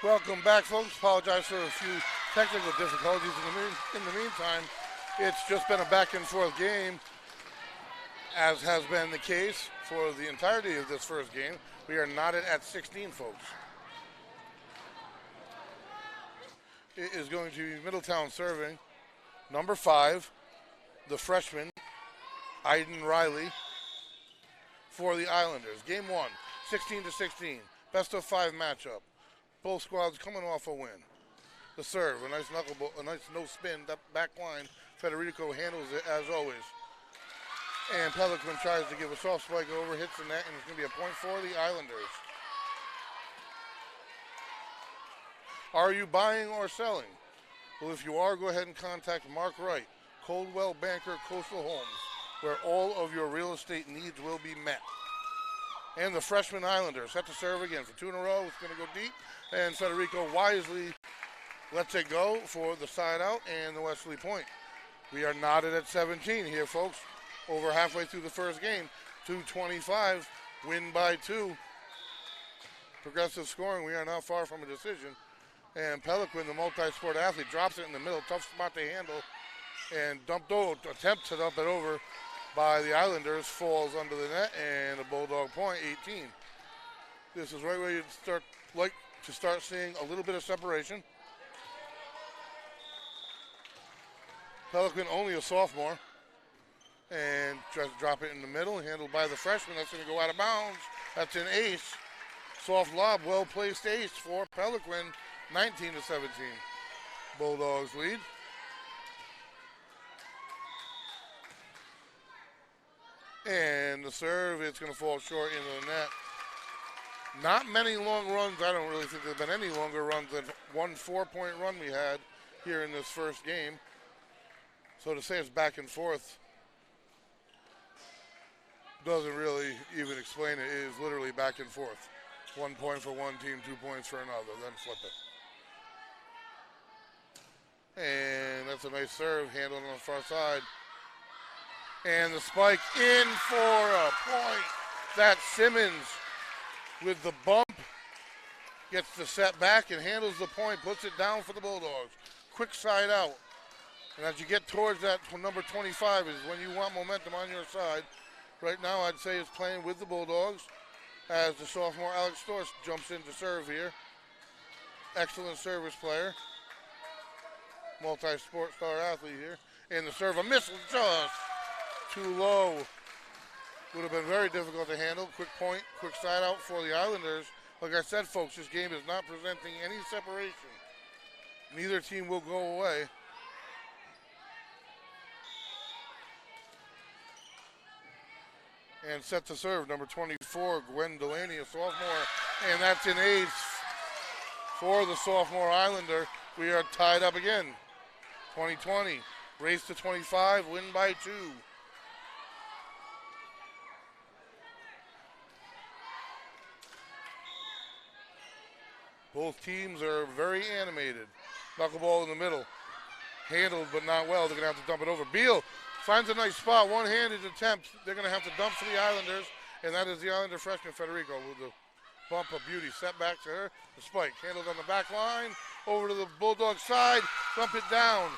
Welcome back, folks. Apologize for a few technical difficulties. In the meantime, it's just been a back and forth game, as has been the case for the entirety of this first game. We are knotted at 16, folks. It is going to be Middletown serving. Number 5, the freshman, Aiden Riley, for the Islanders. Game 1, 16-16. Best of 5 matchup. Both squads coming off a win. The serve, a nice knuckleball, a nice no spin. That back line, Federico handles it as always. And Pelican tries to give a soft spike over, hits the net, and it's going to be a point for the Islanders. Are you buying or selling? Well, if you are, go ahead and contact Mark Wright, Coldwell Banker Coastal Homes, where all of your real estate needs will be met. And the freshman Islanders set to serve again for 2 in a row. It's going to go deep, and Federico wisely lets it go for the side out and the Westerly point. We are knotted at 17 here, folks. Over halfway through the first game. 2:25, win by 2. Progressive scoring. We are not far from a decision. And Pelican, the multi-sport athlete, drops it in the middle. Tough spot to handle. And attempt to dump it over by the Islanders, falls under the net, and a Bulldog point, 18. This is right where you start seeing a little bit of separation. Pelican only a sophomore, and tries to drop it in the middle, handled by the freshman. That's going to go out of bounds. That's an ace. Soft lob, well-placed ace for Pelican, 19-17. Bulldogs lead. And the serve, it's going to fall short into the net. Not many long runs. I don't really think there have been any longer runs than one 4-point run we had here in this first game. So to say it's back and forth doesn't really even explain it. It is literally back and forth. 1 point for one team, 2 points for another, then flip it. And that's a nice serve, handled on the far side. And the spike in for a point. That's Simmons with the bump. Gets the set back and handles the point, puts it down for the Bulldogs. Quick side out. And as you get towards that number 25 is when you want momentum on your side. Right now I'd say it's playing with the Bulldogs as the sophomore Alex Storch jumps in to serve here. Excellent service player. Multi-sport star athlete here. And the serve, a missile just too low. Would have been very difficult to handle. Quick point, quick side out for the Islanders. Like I said, folks, this game is not presenting any separation. Neither team will go away. And set to serve, number 24, Gwen Delaney, a sophomore. And that's an ace for the sophomore Islander. We are tied up again. 20-20. Race to 25, win by 2. Both teams are very animated. Knuckleball in the middle. Handled, but not well. They're going to have to dump it over. Beal finds a nice spot. One-handed attempt. They're going to have to dump for the Islanders. And that is the Islander freshman, Federico, with the bump of beauty. Set back to her. The spike. Handled on the back line. Over to the Bulldog side. Dump it down.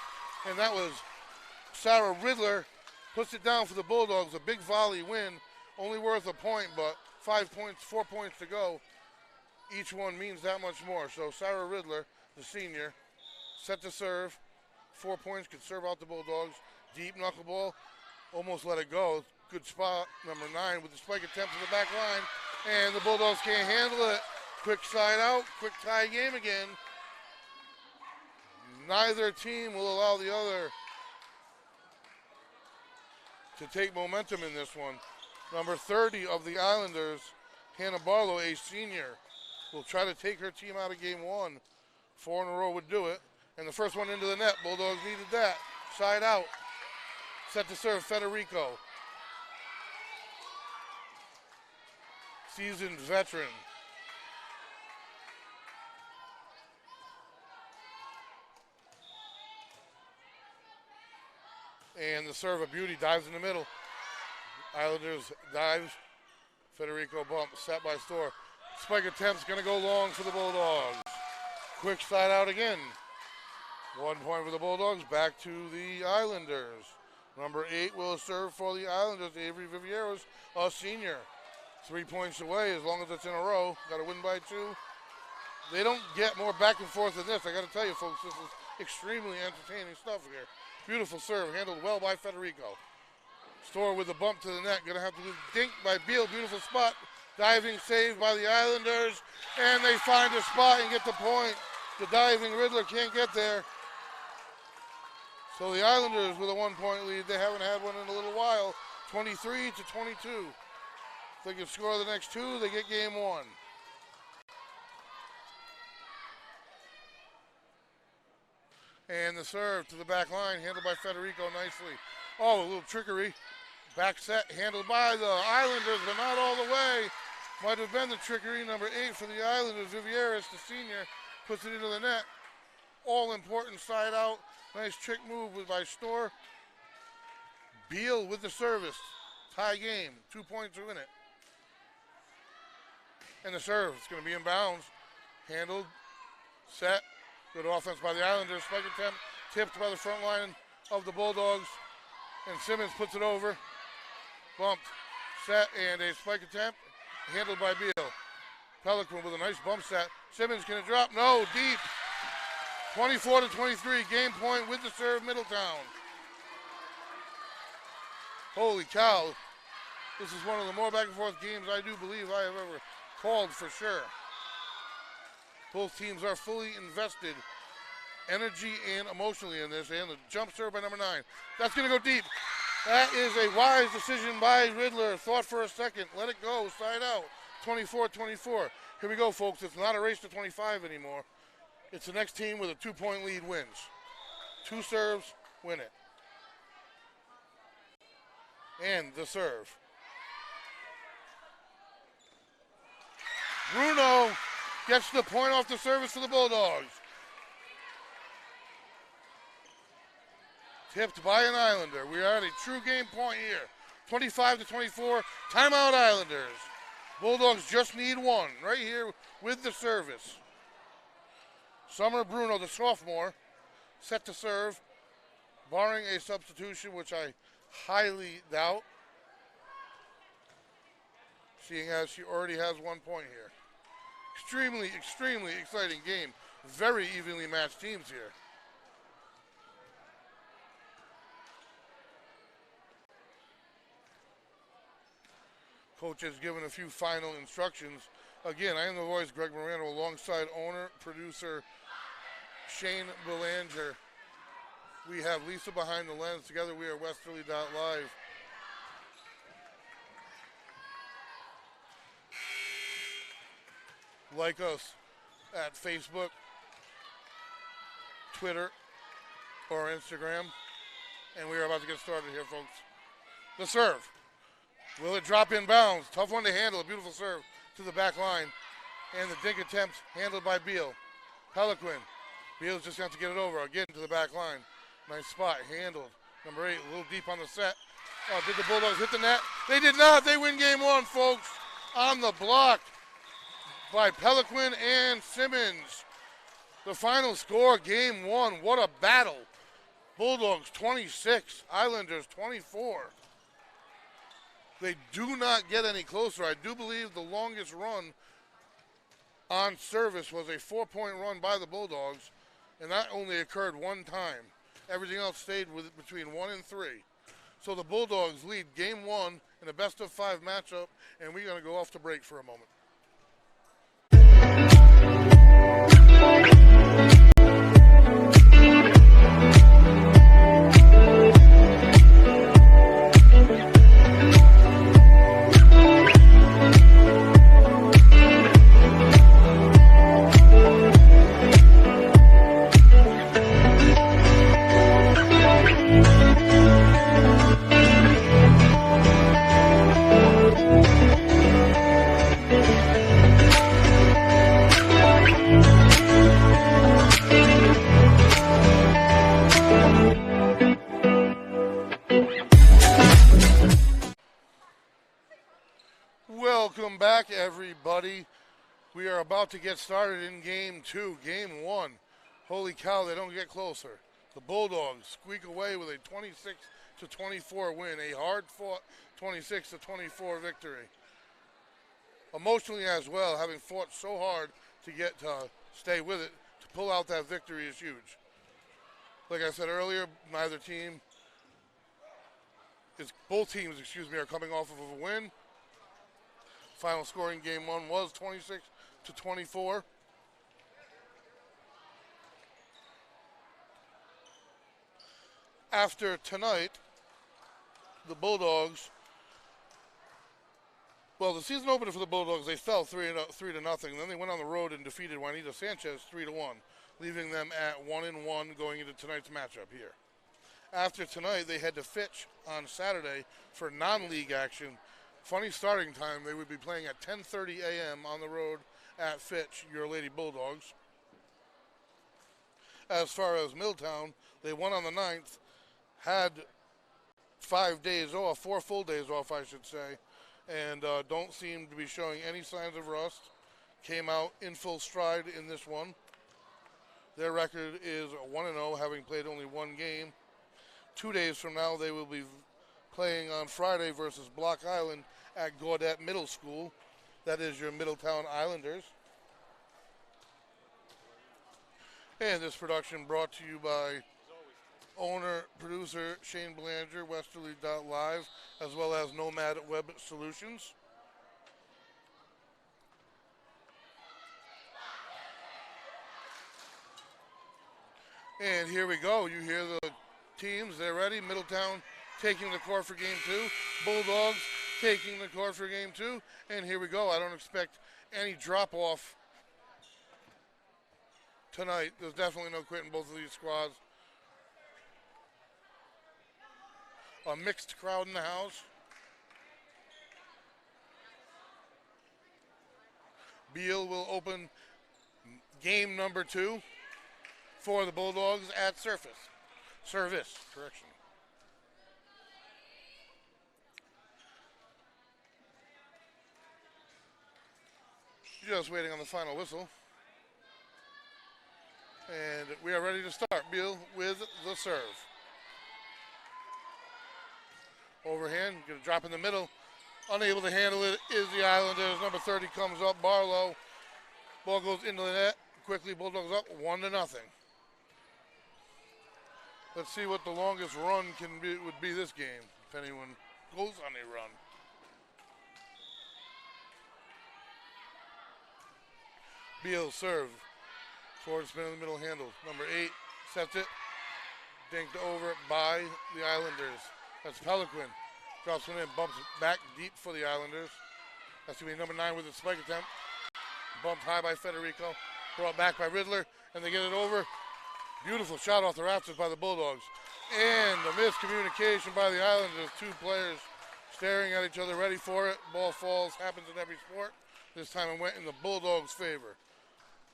And that was Sarah Riddler. Puts it down for the Bulldogs. A big volley win. Only worth a point, but 5 points, 4 points to go. Each one means that much more. So Sarah Riddler, the senior, set to serve. 4 points, could serve out the Bulldogs. Deep knuckleball, almost let it go. Good spot, number 9, with the spike attempt to the back line. And the Bulldogs can't handle it. Quick side out, quick tie game again. Neither team will allow the other to take momentum in this one. Number 30 of the Islanders, Hannah Barlow, a senior, will try to take her team out of game 1. 4 in a row would do it. And the first one into the net. Bulldogs needed that. Side out. Set to serve, Federico. Seasoned veteran. And the serve of beauty dives in the middle. Islanders dives. Federico bump, set by Storr. Spike attempt's going to go long for the Bulldogs. quick side out again. 1 point for the Bulldogs, back to the Islanders. Number 8 will serve for the Islanders, Avery Vivieros, a senior. 3 points away as long as it's in a row. Got to win by 2. They don't get more back and forth than this. I got to tell you, folks, this is extremely entertaining stuff here. Beautiful serve, handled well by Federico. Store with a bump to the net. Going to have to dink by Beal. Beautiful spot. Diving save by the Islanders. And they find a spot and get the point. The diving Riddler can't get there. So the Islanders with a 1 point lead. They haven't had one in a little while. 23-22. If they can score the next 2, they get game 1. And the serve to the back line, handled by Federico nicely. Oh, a little trickery. Back set, handled by the Islanders, but not all the way. Might have been the trickery. Number 8 for the Islanders, Vivieros, the senior, puts it into the net. All important side out. Nice trick move by Storr. Beal with the service. Tie game. 2 points are in it. And the serve, it's going to be in bounds. Handled, set. Good offense by the Islanders. Spike attempt tipped by the front line of the Bulldogs. And Simmons puts it over. Bumped, set, and a spike attempt handled by Beal. Pelican with a nice bump set. Simmons, can it drop? No, deep. 24-23, game point with the serve, Middletown. Holy cow. This is one of the more back and forth games I do believe I have ever called for sure. Both teams are fully invested energy and emotionally in this. And the jump serve by number 9. That's going to go deep. That is a wise decision by Riddler. Thought for a second. Let it go. Side out. 24-24. Here we go, folks. It's not a race to 25 anymore. It's the next team with a 2 point lead wins. 2 serves, win it. And the serve. Bruno gets the point off the service for the Bulldogs. Tipped by an Islander. We are at a true game point here. 25-24, timeout Islanders. Bulldogs just need 1 right here with the service. Summer Bruno, the sophomore, set to serve, barring a substitution, which I highly doubt, seeing as she already has 1 point here. Extremely, extremely exciting game. Very evenly matched teams here. Coach has given a few final instructions. Again, I am the voice, Greg Morano, alongside owner, producer, Shane Belanger. We have Lisa behind the lens. Together we are Westerly.live. Like us at Facebook, Twitter, or Instagram. And we are about to get started here, folks. The serve. Will it drop in bounds? Tough one to handle. A beautiful serve to the back line. And the dink attempt handled by Beal. Pelican. Beal's just going to get it over. Again to the back line. Nice spot. Handled. Number 8, a little deep on the set. Oh, did the Bulldogs hit the net? They did not. They win game 1, folks. On the block by Pelican and Simmons. The final score, game 1. What a battle. Bulldogs 26, Islanders 24. They do not get any closer. I do believe the longest run on service was a 4-point run by the Bulldogs, and that only occurred 1 time. Everything else stayed between 1 and 3. So the Bulldogs lead game 1 in a best-of-5 matchup, and we're going to go off to break for a moment. Welcome back, everybody. We are about to get started in game 2, game 1. Holy cow, they don't get closer. The Bulldogs squeak away with a 26-24 win, a hard-fought 26-24 victory. Emotionally as well, having fought so hard to get to stay with it, to pull out that victory is huge. Like I said earlier, both teams are coming off of a win. Final score in game 1 was 26-24. After tonight, the Bulldogs, the season opener for the Bulldogs, they fell 3-0. Then they went on the road and defeated Juanita Sanchez 3-1, leaving them at 1-1 going into tonight's matchup here. After tonight, they head to Fitch on Saturday for non-league action. Funny starting time, they would be playing at 10:30 a.m. on the road at Fitch, your Lady Bulldogs. As far as Middletown, they won on the 9th, had 4 full days off, I should say, and don't seem to be showing any signs of rust. Came out in full stride in this one. Their record is 1-0, having played only one game. 2 days from now, they will be playing on Friday versus Block Island at Gaudette Middle School. That is your Middletown Islanders. And this production brought to you by owner-producer Shane Belanger, Westerly.live, as well as Nomad Web Solutions. And here we go. You hear the teams. They're ready. Middletown taking the court for game 2. Bulldogs taking the court for game 2. And here we go. I don't expect any drop-off tonight. There's definitely no quit in both of these squads. A mixed crowd in the house. Beal will open game number 2 for the Bulldogs at service, correction. Just waiting on the final whistle. And we are ready to start. Beal with the serve. Overhand, going to drop in the middle. Unable to handle it is the Islanders. Number 30 comes up, Barlow. Ball goes into the net. Quickly, Bulldogs up 1-0. Let's see what the longest run would be this game, if anyone goes on a run. Beal serve. Forward spin in the middle, handle. Number 8 sets it. Dinked over by the Islanders. That's Peliquin. Drops one in, bumps back deep for the Islanders. That's going to be number 9 with a spike attempt. Bumped high by Federico. Brought back by Riddler, and they get it over. Beautiful shot off the rafters by the Bulldogs. And a miscommunication by the Islanders. 2 players staring at each other, ready for it. Ball falls, happens in every sport. This time it went in the Bulldogs' favor.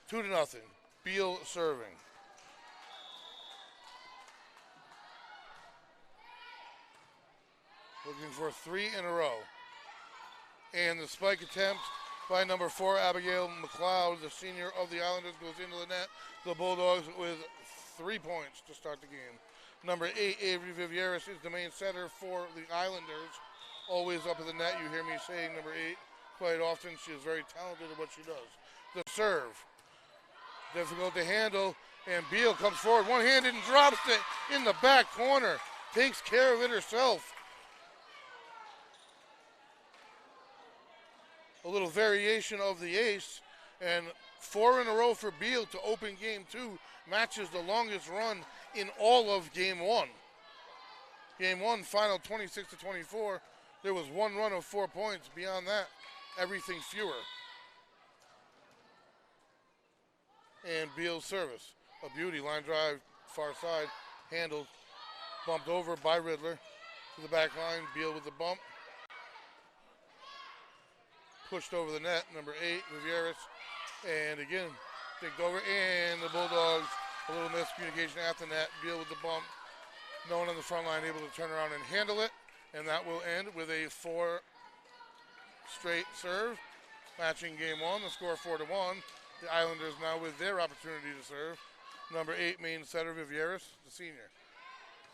2-0. Beal serving. Looking for 3 in a row. And the spike attempt by number 4, Abigail McLeod, the senior of the Islanders, goes into the net. The Bulldogs with 3 points to start the game. Number 8, Avery Vivieres, is the main setter for the Islanders. Always up at the net. You hear me saying number 8 quite often. She is very talented at what she does. The serve. Difficult to handle. And Beal comes forward one-handed and drops it in the back corner. Takes care of it herself. A little variation of the ace, and 4 in a row for Beal to open game 2, matches the longest run in all of game 1. Game 1, final 26-24. There was one run of 4 points. Beyond that, everything fewer. And Beal's service. A beauty, line drive, far side, handled, bumped over by Riddler to the back line. Beal with the bump. Pushed over the net, number 8, Rivieras, and again, dinked over, and the Bulldogs, a little miscommunication at the net. Beal with the bump. No one on the front line able to turn around and handle it, and that will end with a 4 straight serve. Matching game one, the score 4-1. The Islanders now with their opportunity to serve. Number 8, main setter Vivieris, the senior.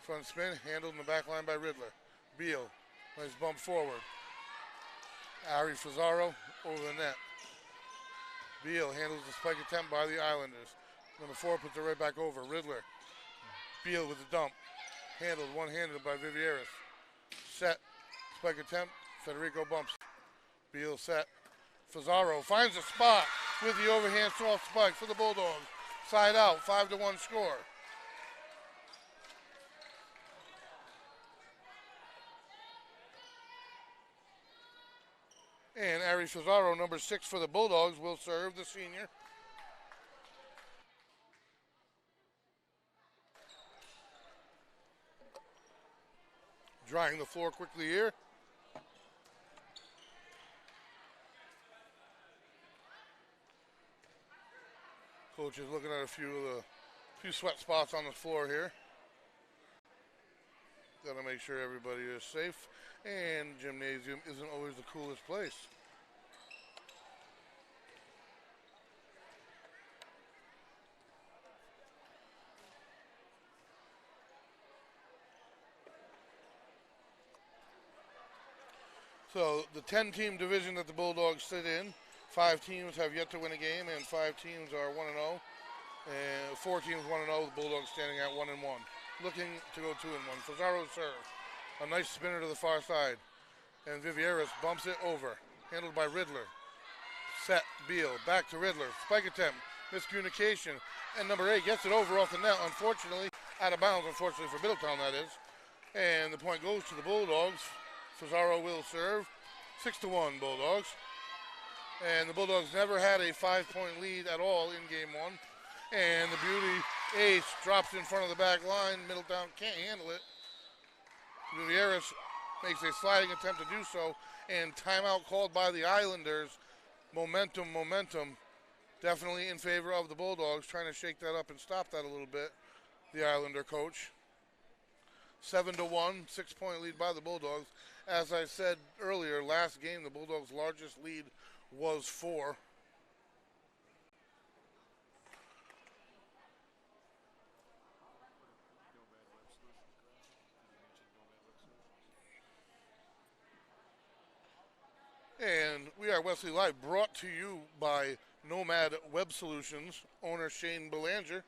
Front spin, handled in the back line by Riddler. Beal, nice bump forward. Ari Fazaro over the net. Beal handles the spike attempt by the Islanders. Number 4 puts it right back over. Riddler. Beal with the dump. Handled one-handed by Vivieris. Set. Spike attempt. Federico bumps. Beal set. Fazaro finds a spot with the overhand soft spike for the Bulldogs. Side out. 5-1 score. And Ari Fazaro, number 6 for the Bulldogs, will serve, the senior. Drying the floor quickly here. Coach is looking at a few sweat spots on the floor here. Got to make sure everybody is safe. And gymnasium isn't always the coolest place. So the 10-team division that the Bulldogs sit in, 5 teams have yet to win a game, and 5 teams are 1-0. And 4 teams 1-0, the Bulldogs standing at 1-1. Looking to go 2-1. Fazaro serve. A nice spinner to the far side. And Vivieris bumps it over. Handled by Riddler. Set, Beal, back to Riddler. Spike attempt, miscommunication. And number 8 gets it over off the net, unfortunately. Out of bounds, unfortunately for Middletown, that is. And the point goes to the Bulldogs. Fazaro will serve. 6-1 Bulldogs. And the Bulldogs never had a 5-point lead at all in game one. And the beauty ace drops in front of the back line. Middletown can't handle it. Vivieris makes a sliding attempt to do so. And timeout called by the Islanders. Momentum. Definitely in favor of the Bulldogs. Trying to shake that up and stop that a little bit. The Islander coach. 7-1, 6-point lead by the Bulldogs. As I said earlier, last game, the Bulldogs' largest lead was 4. And we are Westerly Live, brought to you by Nomad Web Solutions, owner Shane Belanger.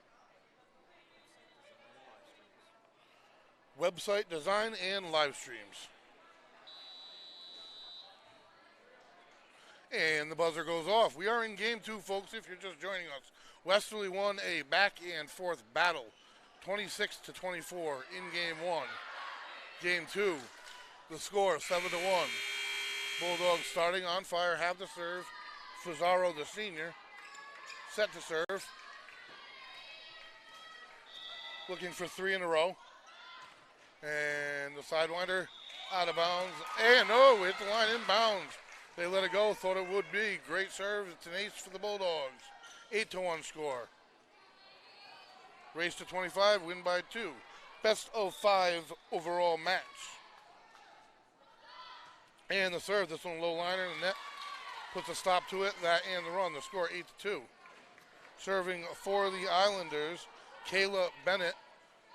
Website design and live streams. And the buzzer goes off. We are in game 2, folks, if you're just joining us. Westerly won a back and forth battle, 26-24 in game 1. Game 2, the score 7-1. Bulldogs starting on fire, have the serve. Fazaro, the senior, set to serve. Looking for 3 in a row. And the sidewinder out of bounds. And no, hit the line inbounds. They let it go, thought it would be. Great serve, it's an ace for the Bulldogs. 8-1 score. Race to 25, win by 2. Best of 5 overall match. And the serve, this one low liner in the net. Puts a stop to it, that and the run. The score 8-2. Serving for the Islanders, Kayla Bennett,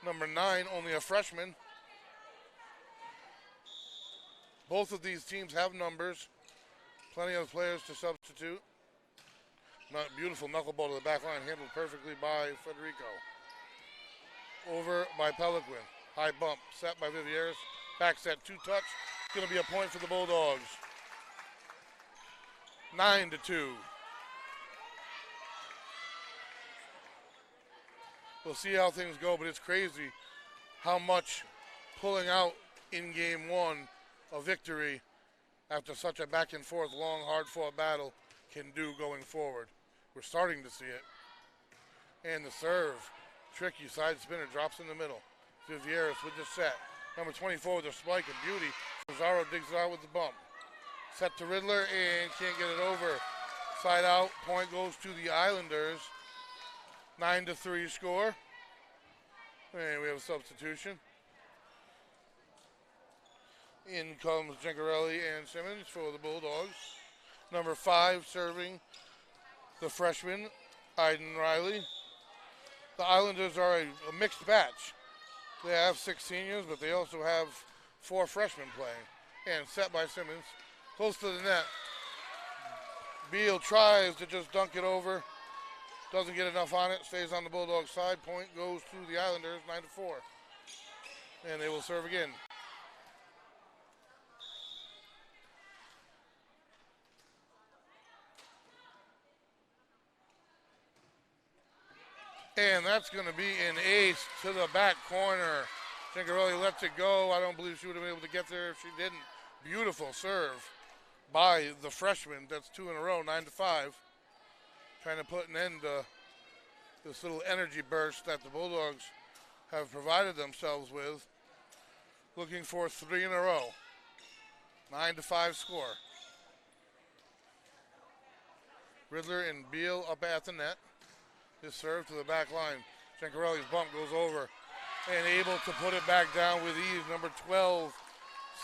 number 9, only a freshman. Both of these teams have numbers. Plenty of players to substitute. Beautiful knuckleball to the back line, handled perfectly by Federico. Over by Peliquin. High bump, set by Vivieris. Back set, 2-touch. Going to be a point for the Bulldogs. 9-2. We'll see how things go, but it's crazy how much pulling out in game 1 a victory after such a back and forth, long, hard-fought battle can do going forward. We're starting to see it. And the serve, tricky side spinner, drops in the middle. Vivieris with the set. Number 24 with the spike and beauty. Fazaro digs it out with the bump. Set to Riddler and can't get it over. Side out, point goes to the Islanders. 9-3 score. And we have a substitution. In comes Gengarelli and Simmons for the Bulldogs. Number 5 serving, the freshman, Iden Riley. The Islanders are a mixed batch. They have 6 seniors, but they also have 4 freshmen playing. And set by Simmons, close to the net. Beal tries to just dunk it over. Doesn't get enough on it, stays on the Bulldogs side. Point goes to the Islanders, 9-4. And they will serve again. And that's going to be an ace to the back corner. Gingarelli lets it go. I don't believe she would have been able to get there if she didn't. Beautiful serve by the freshman. That's 2 in a row, 9-5. Trying to put an end to this little energy burst that the Bulldogs have provided themselves with. Looking for 3 in a row. 9-5 score. Riddler and Beal up at the net. This serve to the back line. Gingarelli's bump goes over and able to put it back down with ease. Number 12,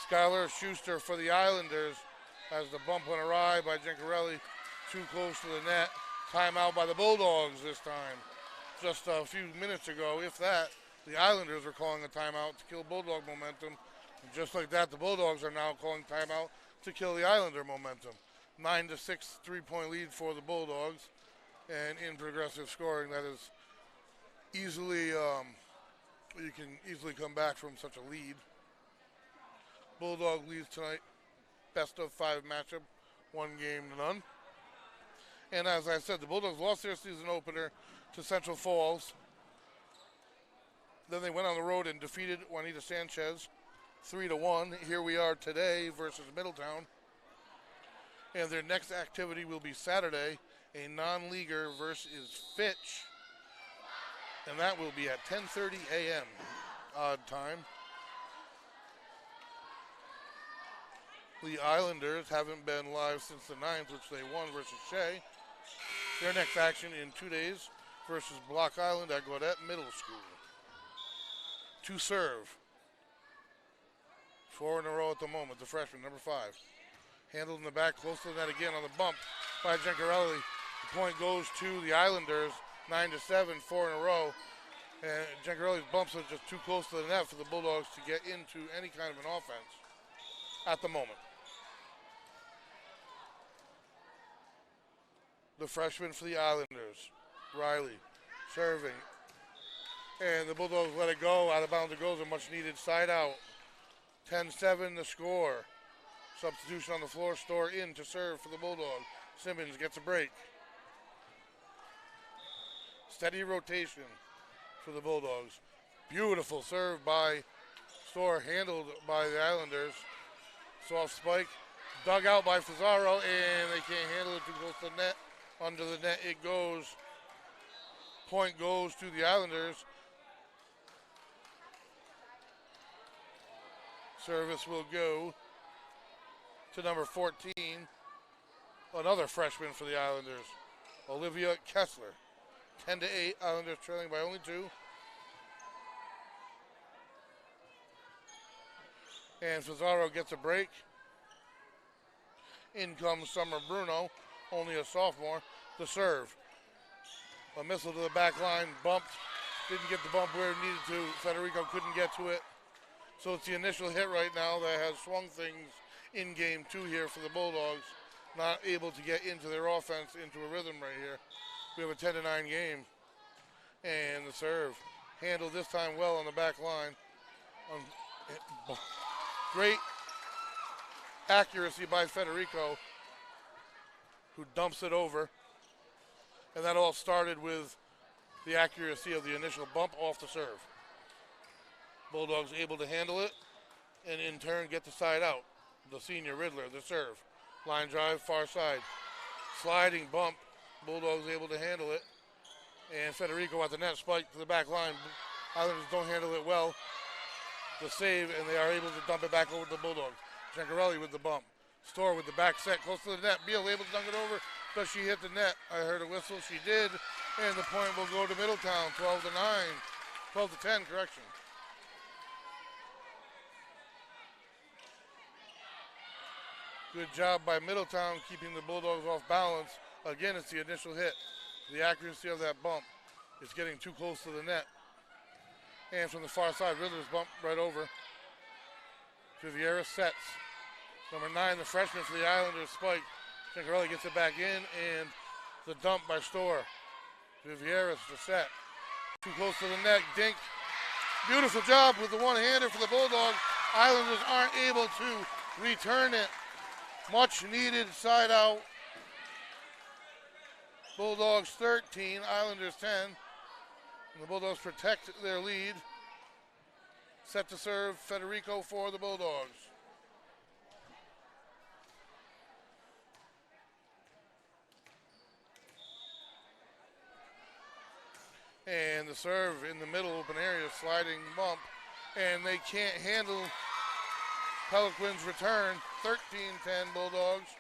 Skylar Schuster for the Islanders, as the bump went awry by Gingarelli. Too close to the net. Timeout by the Bulldogs this time. Just a few minutes ago, if that, the Islanders are calling a timeout to kill Bulldog momentum. And just like that, the Bulldogs are now calling timeout to kill the Islander momentum. 9-6 3-point lead for the Bulldogs. And in progressive scoring, that is easily, you can easily come back from such a lead. Bulldog leads tonight, best of 5 matchup, 1 game to none. And as I said, the Bulldogs lost their season opener to Central Falls. Then they went on the road and defeated Juanita Sanchez 3-1. Here we are today versus Middletown. And their next activity will be Saturday, a non-leaguer versus Fitch. And that will be at 10:30 a.m. odd time. The Islanders haven't been live since the 9th, which they won versus Shea. Their next action in 2 days versus Block Island at Gaudet Middle School. To serve. 4 in a row at the moment, the freshman, number 5. Handled in the back, close to the net again on the bump by Gingarelli. The point goes to the Islanders, 9-7, 4 in a row. And Gingarelli's bumps are just too close to the net for the Bulldogs to get into any kind of an offense at the moment. The freshman for the Islanders, Riley, serving. And the Bulldogs let it go. Out of bounds it goes, a much needed side out. 10-7 the score. Substitution on the floor, Store in to serve for the Bulldogs. Simmons gets a break. Steady rotation for the Bulldogs. Beautiful serve by Store, handled by the Islanders. Soft spike, dug out by Fazaro, and they can't handle it too close to the net. Under the net it goes. Point goes to the Islanders. Service will go to number 14, another freshman for the Islanders, Olivia Kessler. 10-8, Islanders trailing by only 2. And Fazaro gets a break. In comes Summer Bruno, only a sophomore, to serve. A missile to the back line, bumped, didn't get the bump where it needed to. Federico couldn't get to it. So it's the initial hit right now that has swung things in game 2 here for the Bulldogs. Not able to get into their offense, into a rhythm right here. We have a 10-9 game. And the serve handled this time well on the back line. Great accuracy by Federico, who dumps it over. And that all started with the accuracy of the initial bump off the serve. Bulldogs able to handle it and in turn get the side out. The senior Riddler, the serve. Line drive, far side. Sliding bump. Bulldogs able to handle it. And Federico at the net, spike to the back line. Islanders don't handle it well. The save, and they are able to dump it back over to the Bulldogs. Gingarelli with the bump. Store with the back set, close to the net. Beal able to dunk it over. Does she hit the net? I heard a whistle. She did. And the point will go to Middletown, 12-9. 12-10, correction. Good job by Middletown keeping the Bulldogs off balance. Again, it's the initial hit. The accuracy of that bump is getting too close to the net. And from the far side, Riddler's bumped right over. Viviera sets. Number 9, the freshman for the Islanders, Spike. Cincarelli gets it back in, and the dump by Storr. Vivieras the set. Too close to the net. Dink. Beautiful job with the one-hander for the Bulldogs. Islanders aren't able to return it. Much needed side out. Bulldogs 13, Islanders 10. And the Bulldogs protect their lead. Set to serve, Federico for the Bulldogs. And the serve in the middle open area, sliding bump. And they can't handle Peliquin's return. 13-10 Bulldogs.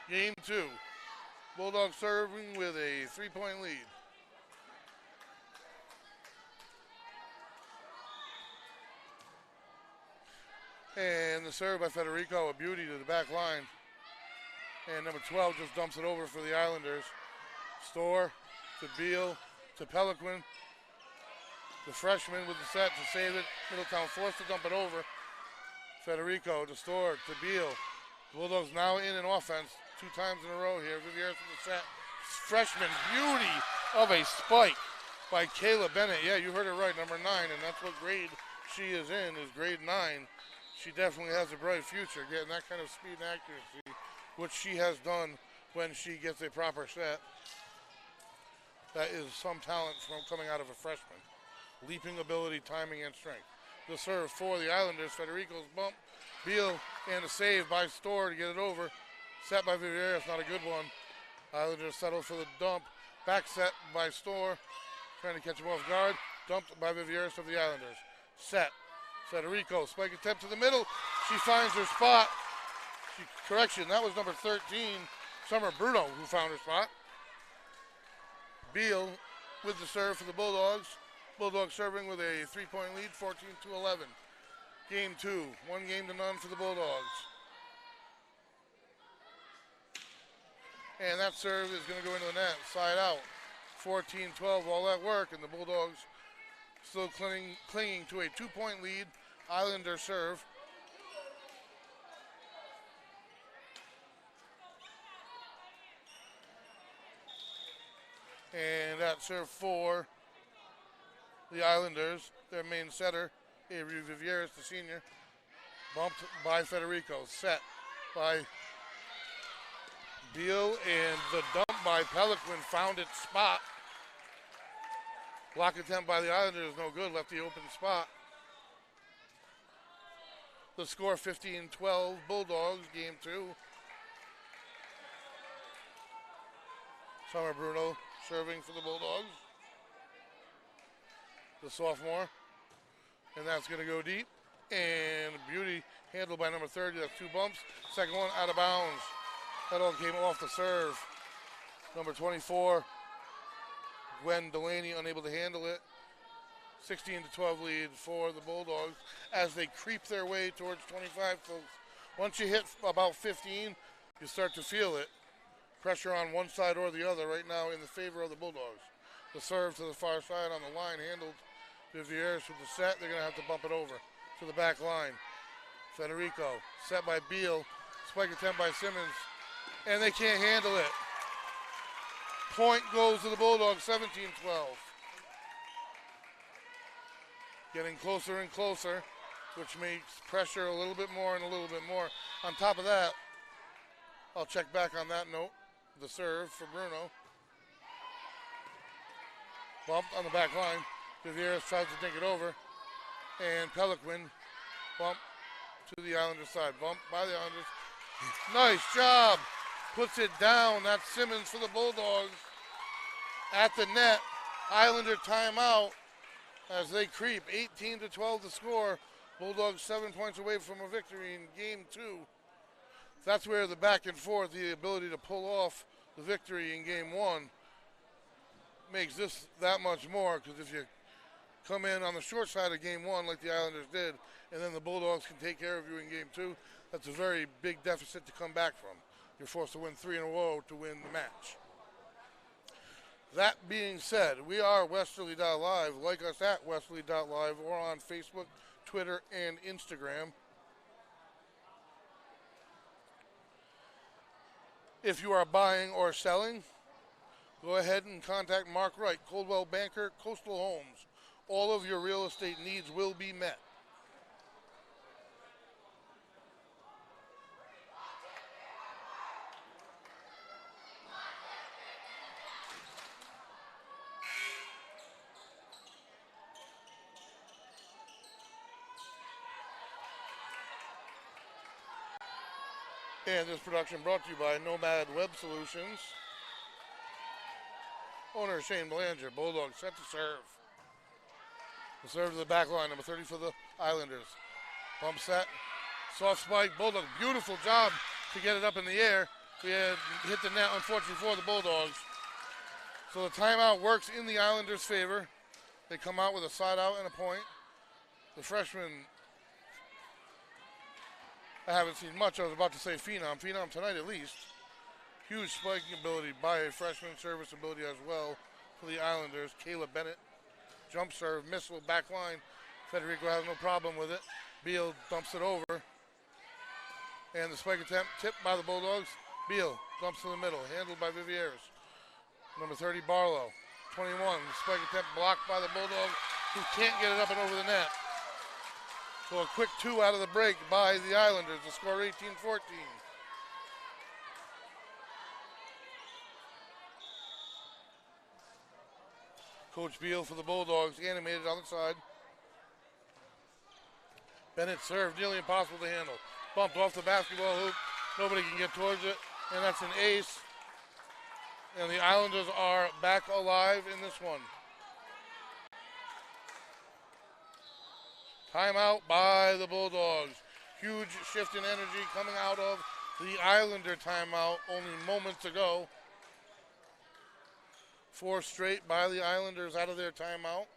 Game 2. Bulldogs serving with a 3-point lead. And the serve by Federico, a beauty to the back line. And number 12 just dumps it over for the Islanders. Storr to Beal to Peliquin. The freshman with the set to save it. Middletown forced to dump it over. Federico to Storr to Beal. Bulldogs now in offense 2 times in a row here. Vivieras with the set. Freshman beauty of a spike by Kayla Bennett. Yeah, you heard it right, number 9, and that's what grade she is in, is grade 9. She definitely has a bright future, getting that kind of speed and accuracy, which she has done when she gets a proper set. That is some talent from coming out of a freshman. Leaping ability, timing, and strength. The serve for the Islanders. Federico's bump. Beal and a save by Storr to get it over. Set by Vivieras, not a good one. Islanders settle for the dump. Back set by Storr. Trying to catch him off guard. Dumped by Vivieras of the Islanders. Set. Federico, spike attempt to the middle. She finds her spot. Correction, that was number 13, Summer Bruno, who found her spot. Beal with the serve for the Bulldogs. Bulldogs serving with a 3-point lead, 14-11. Game 2, 1-0 for the Bulldogs. And that serve is going to go into the net, side out. 14-12, all that work, and the Bulldogs still clinging to a 2-point lead. Islander serve. And that serve for the Islanders, their main setter, Avery Vivieras, the senior. Bumped by Federico, set by Beal, and the dump by Peliquin found its spot. Block attempt by the Islanders is no good, left the open spot. The score 15-12, Bulldogs, game 2. Summer Bruno serving for the Bulldogs. The sophomore. And that's going to go deep. And beauty handled by number 30. That's 2 bumps. Second one out of bounds. That all came off the serve. Number 24, Gwen Delaney, unable to handle it. 16-12 lead for the Bulldogs as they creep their way towards 25. So once you hit about 15, you start to feel it. Pressure on one side or the other right now in the favor of the Bulldogs. The serve to the far side on the line handled. Vivieras with the set. They're going to have to bump it over to the back line. Federico set by Beal. Spike attempt by Simmons. And they can't handle it. Point goes to the Bulldogs, 17-12. Getting closer and closer, which makes pressure a little bit more and a little bit more. On top of that, I'll check back on that note. The serve for Bruno. Bumped on the back line. Vivieras tries to dink it over. And Peliquin bump to the Islanders side. Bump by the Islanders. Nice job. Puts it down. That's Simmons for the Bulldogs. At the net. Islander timeout as they creep. 18-12 the score. Bulldogs 7 points away from a victory in game 2. That's where the back and forth, the ability to pull off the victory in game 1 makes this that much more, because if you come in on the short side of game 1 like the Islanders did, and then the Bulldogs can take care of you in game 2, That's a very big deficit to come back from. You're forced to win 3 in a row to win the match. That being said, we are Westerly.live. Like us at Westerly.live or on Facebook, Twitter, and Instagram. If you are buying or selling, go ahead and contact Mark Wright, Coldwell Banker, Coastal Homes. All of your real estate needs will be met. And this production brought to you by Nomad Web Solutions. Owner Shane Belanger, Bulldog set to serve. The serve to the back line, number 30 for the Islanders. Bump set, soft spike, Bulldog, beautiful job to get it up in the air. We had hit the net, unfortunately, for the Bulldogs. So the timeout works in the Islanders' favor. They come out with a side out and a point. The freshman, I haven't seen much. I was about to say phenom tonight at least. Huge spiking ability by a freshman, service ability as well for the Islanders. Kayla Bennett, jump serve, missile, back line. Federico has no problem with it. Beal dumps it over. And the spike attempt tipped by the Bulldogs. Beal dumps to the middle, handled by Vivieres. Number 30, Barlow. 21, the spike attempt blocked by the Bulldogs, who can't get it up and over the net. So a quick 2 out of the break by the Islanders to score 18-14. Coach Beal for the Bulldogs, animated on the side. Bennett served, nearly impossible to handle. Bumped off the basketball hoop. Nobody can get towards it, and that's an ace. And the Islanders are back alive in this one. Timeout by the Bulldogs. Huge shift in energy coming out of the Islander timeout only moments ago. 4 straight by the Islanders out of their timeout.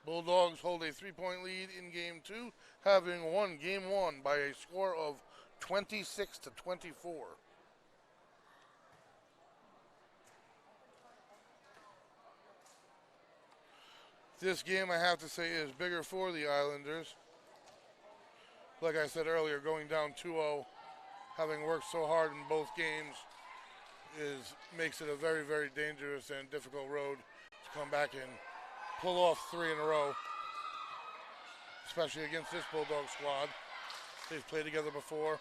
Bulldogs hold a 3-point lead in game 2, having won game 1 by a score of 26-24. This game, I have to say, is bigger for the Islanders. Like I said earlier, going down 2-0, having worked so hard in both games, makes it a very, very dangerous and difficult road to come back and pull off 3 in a row, especially against this Bulldog squad. They've played together before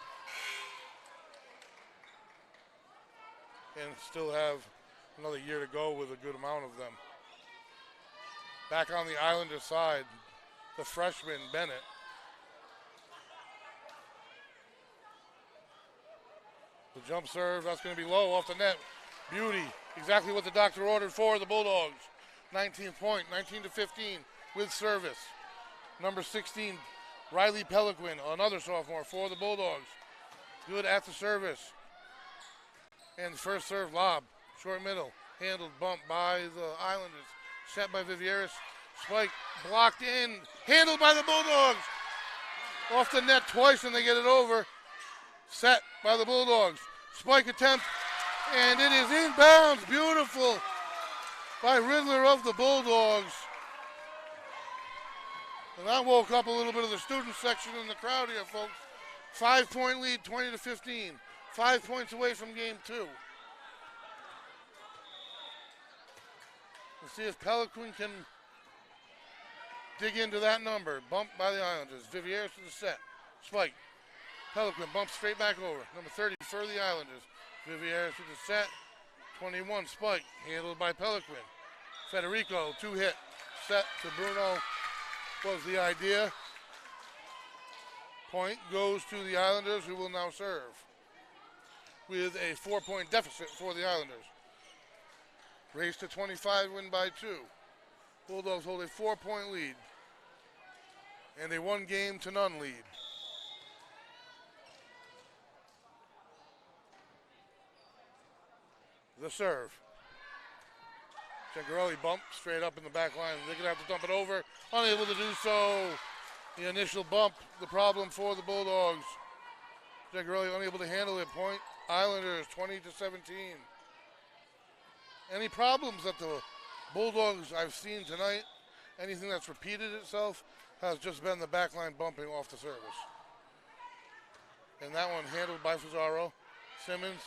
and still have another year to go with a good amount of them. Back on the Islander side, the freshman, Bennett. The jump serve, that's going to be low off the net. Beauty, exactly what the doctor ordered for the Bulldogs. 19th point, 19-15 with service. Number 16, Riley Peliquin, another sophomore for the Bulldogs. Good at the service. And the first serve lob, short middle, handled, bump by the Islanders. Set by Vivieres, spike, blocked in, handled by the Bulldogs. Off the net twice and they get it over. Set by the Bulldogs. Spike attempt, and it is inbounds. Beautiful by Riddler of the Bulldogs. And that woke up a little bit of the student section in the crowd here, folks. 5-point lead, 20-15. 5 points away from game 2. Let's see if Peliquin can dig into that number. Bumped by the Islanders. Vivieres to the set. Spike. Peliquin bumps straight back over. Number 30 for the Islanders. Vivieres to the set. 21 spike. Handled by Peliquin. Federico, 2-hit. Set to Bruno was the idea. Point goes to the Islanders, who will now serve with a 4-point deficit for the Islanders. Race to 25, win by 2. Bulldogs hold a 4-point lead and a 1-game-to-none lead. The serve. Cengorelli bump straight up in the back line. They're going to have to dump it over. Unable to do so. The initial bump, the problem for the Bulldogs. Jagarelli unable to handle it. Point Islanders 20-17. Any problems that the Bulldogs I've seen tonight, anything that's repeated itself, has just been the backline bumping off the service. And that one handled by Fazaro. Simmons,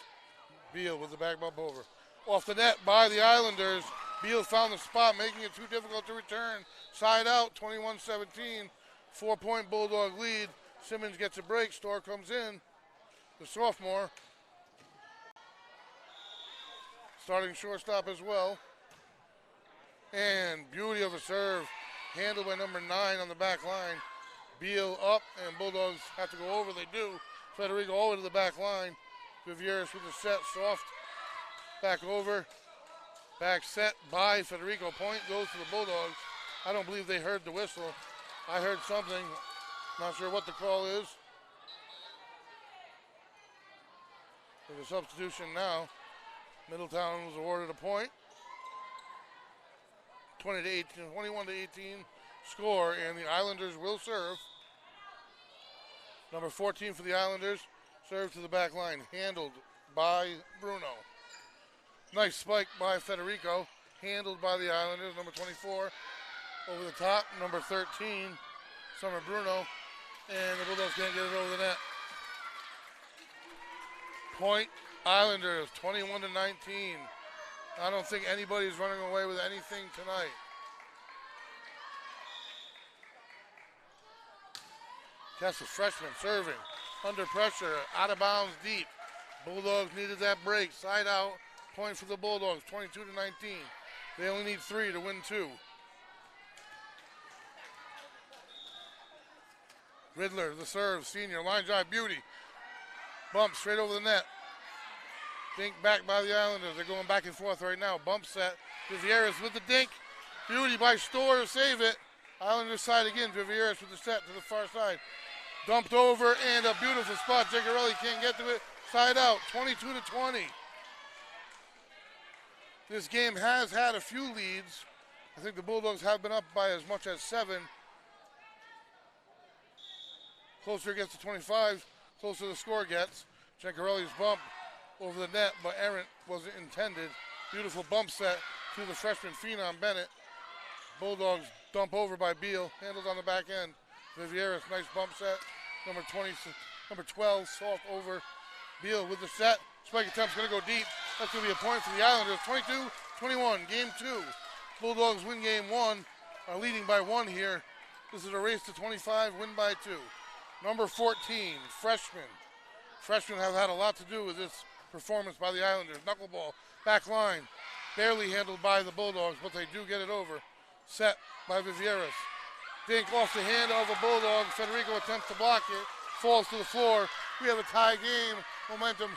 Beal with the back bump over. Off the net by the Islanders. Beal found the spot, making it too difficult to return. Side out, 21-17. 4-point Bulldog lead. Simmons gets a break. Storr comes in. The sophomore. Starting shortstop as well. And beauty of a serve. Handled by number 9 on the back line. Beal up, and Bulldogs have to go over. They do. Federico over to the back line. Vivieris with the set. Soft. Back over. Back set by Federico. Point goes to the Bulldogs. I don't believe they heard the whistle. I heard something. Not sure what the call is. There's a substitution now. Middletown was awarded a point. 21-18 score, and the Islanders will serve. Number 14 for the Islanders, serve to the back line, handled by Bruno. Nice spike by Federico, handled by the Islanders. Number 24 over the top, number 13, Summer Bruno, and the Bulldogs can't get it over the net. Point Islanders, 21-19. I don't think anybody's running away with anything tonight. That's a freshman serving. Under pressure, out of bounds deep. Bulldogs needed that break. Side out, point for the Bulldogs, 22-19. They only need 3 to win 2. Riddler, the serve, senior, line drive, beauty. Bump straight over the net. Dink back by the Islanders. They're going back and forth right now. Bump set. Vivieris with the dink. Beauty by Storr to save it. Islanders side again. Vivieris with the set to the far side. Dumped over and a beautiful spot. Jagarelli can't get to it. Side out. 22-20. This game has had a few leads. I think the Bulldogs have been up by as much as 7. Closer it gets to 25. Closer the score gets. Jagarelli's bump over the net, but errant wasn't intended. Beautiful bump set to the freshman phenom Bennett. Bulldogs dump over by Beal, handled on the back end. Vivieris, nice bump set. Number 12, soft over. Beal with the set. Spike attempt's gonna go deep. That's gonna be a point for the Islanders. 22-21, game 2. Bulldogs win game 1, are leading by 1 here. This is a race to 25, win by 2. Number 14, freshman. Freshmen have had a lot to do with this performance by the Islanders. Knuckleball, back line, barely handled by the Bulldogs, but they do get it over. Set by Vivieris. Dink off the hand of the Bulldogs. Federico attempts to block it, falls to the floor. We have a tie game. Momentum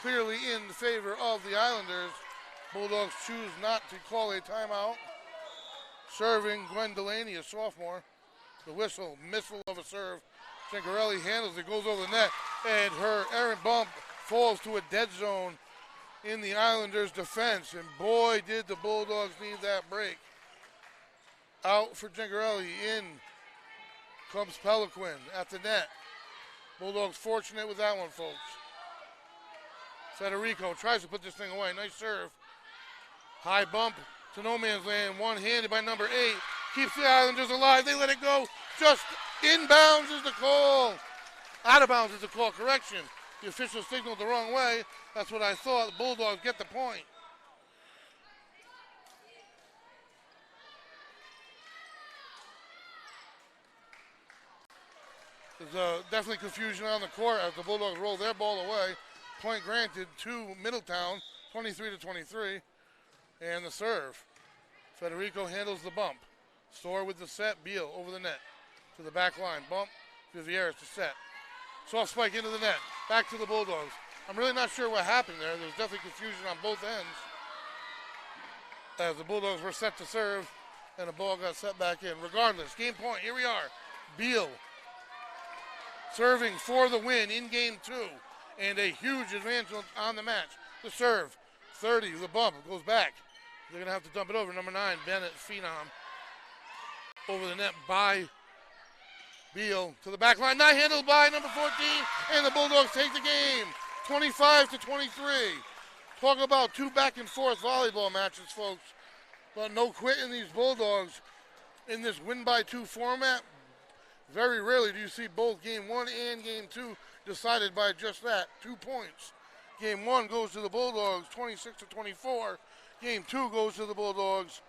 clearly in the favor of the Islanders. Bulldogs choose not to call a timeout. Serving Gwen Delaney, a sophomore. The whistle, missile of a serve. Jagarelli handles it, goes over the net, and her errant bump falls to a dead zone in the Islanders' defense. And boy, did the Bulldogs need that break. Out for Jagarelli, in comes Peliquin at the net. Bulldogs fortunate with that one, folks. Federico tries to put this thing away. Nice serve. High bump to no man's land. One-handed by number 8. Keeps the Islanders alive. They let it go. Just inbounds is the call. Out of bounds is the call. Correction. The official signaled the wrong way. That's what I thought. The Bulldogs get the point. There's definitely confusion on the court as the Bulldogs roll their ball away. Point granted to Middletown, 23-23. And the serve. Federico handles the bump. Storr with the set. Beal over the net to the back line. Bump. Vivieris to set. Soft spike into the net. Back to the Bulldogs. I'm really not sure what happened there. There's definitely confusion on both ends. As the Bulldogs were set to serve and the ball got set back in. Regardless, game point. Here we are. Beal serving for the win in game 2. And a huge advantage on the match. The serve. 30. The bump goes back. They're going to have to dump it over. Number 9, Bennett, phenom. Over the net by Beal to the back line, not handled by number 14, and the Bulldogs take the game, 25-23. Talk about two back and forth volleyball matches, folks. But no quitting these Bulldogs in this win by two format. Very rarely do you see both game one and game two decided by just that, 2 points. Game one goes to the Bulldogs, 26-24. Game two goes to the Bulldogs,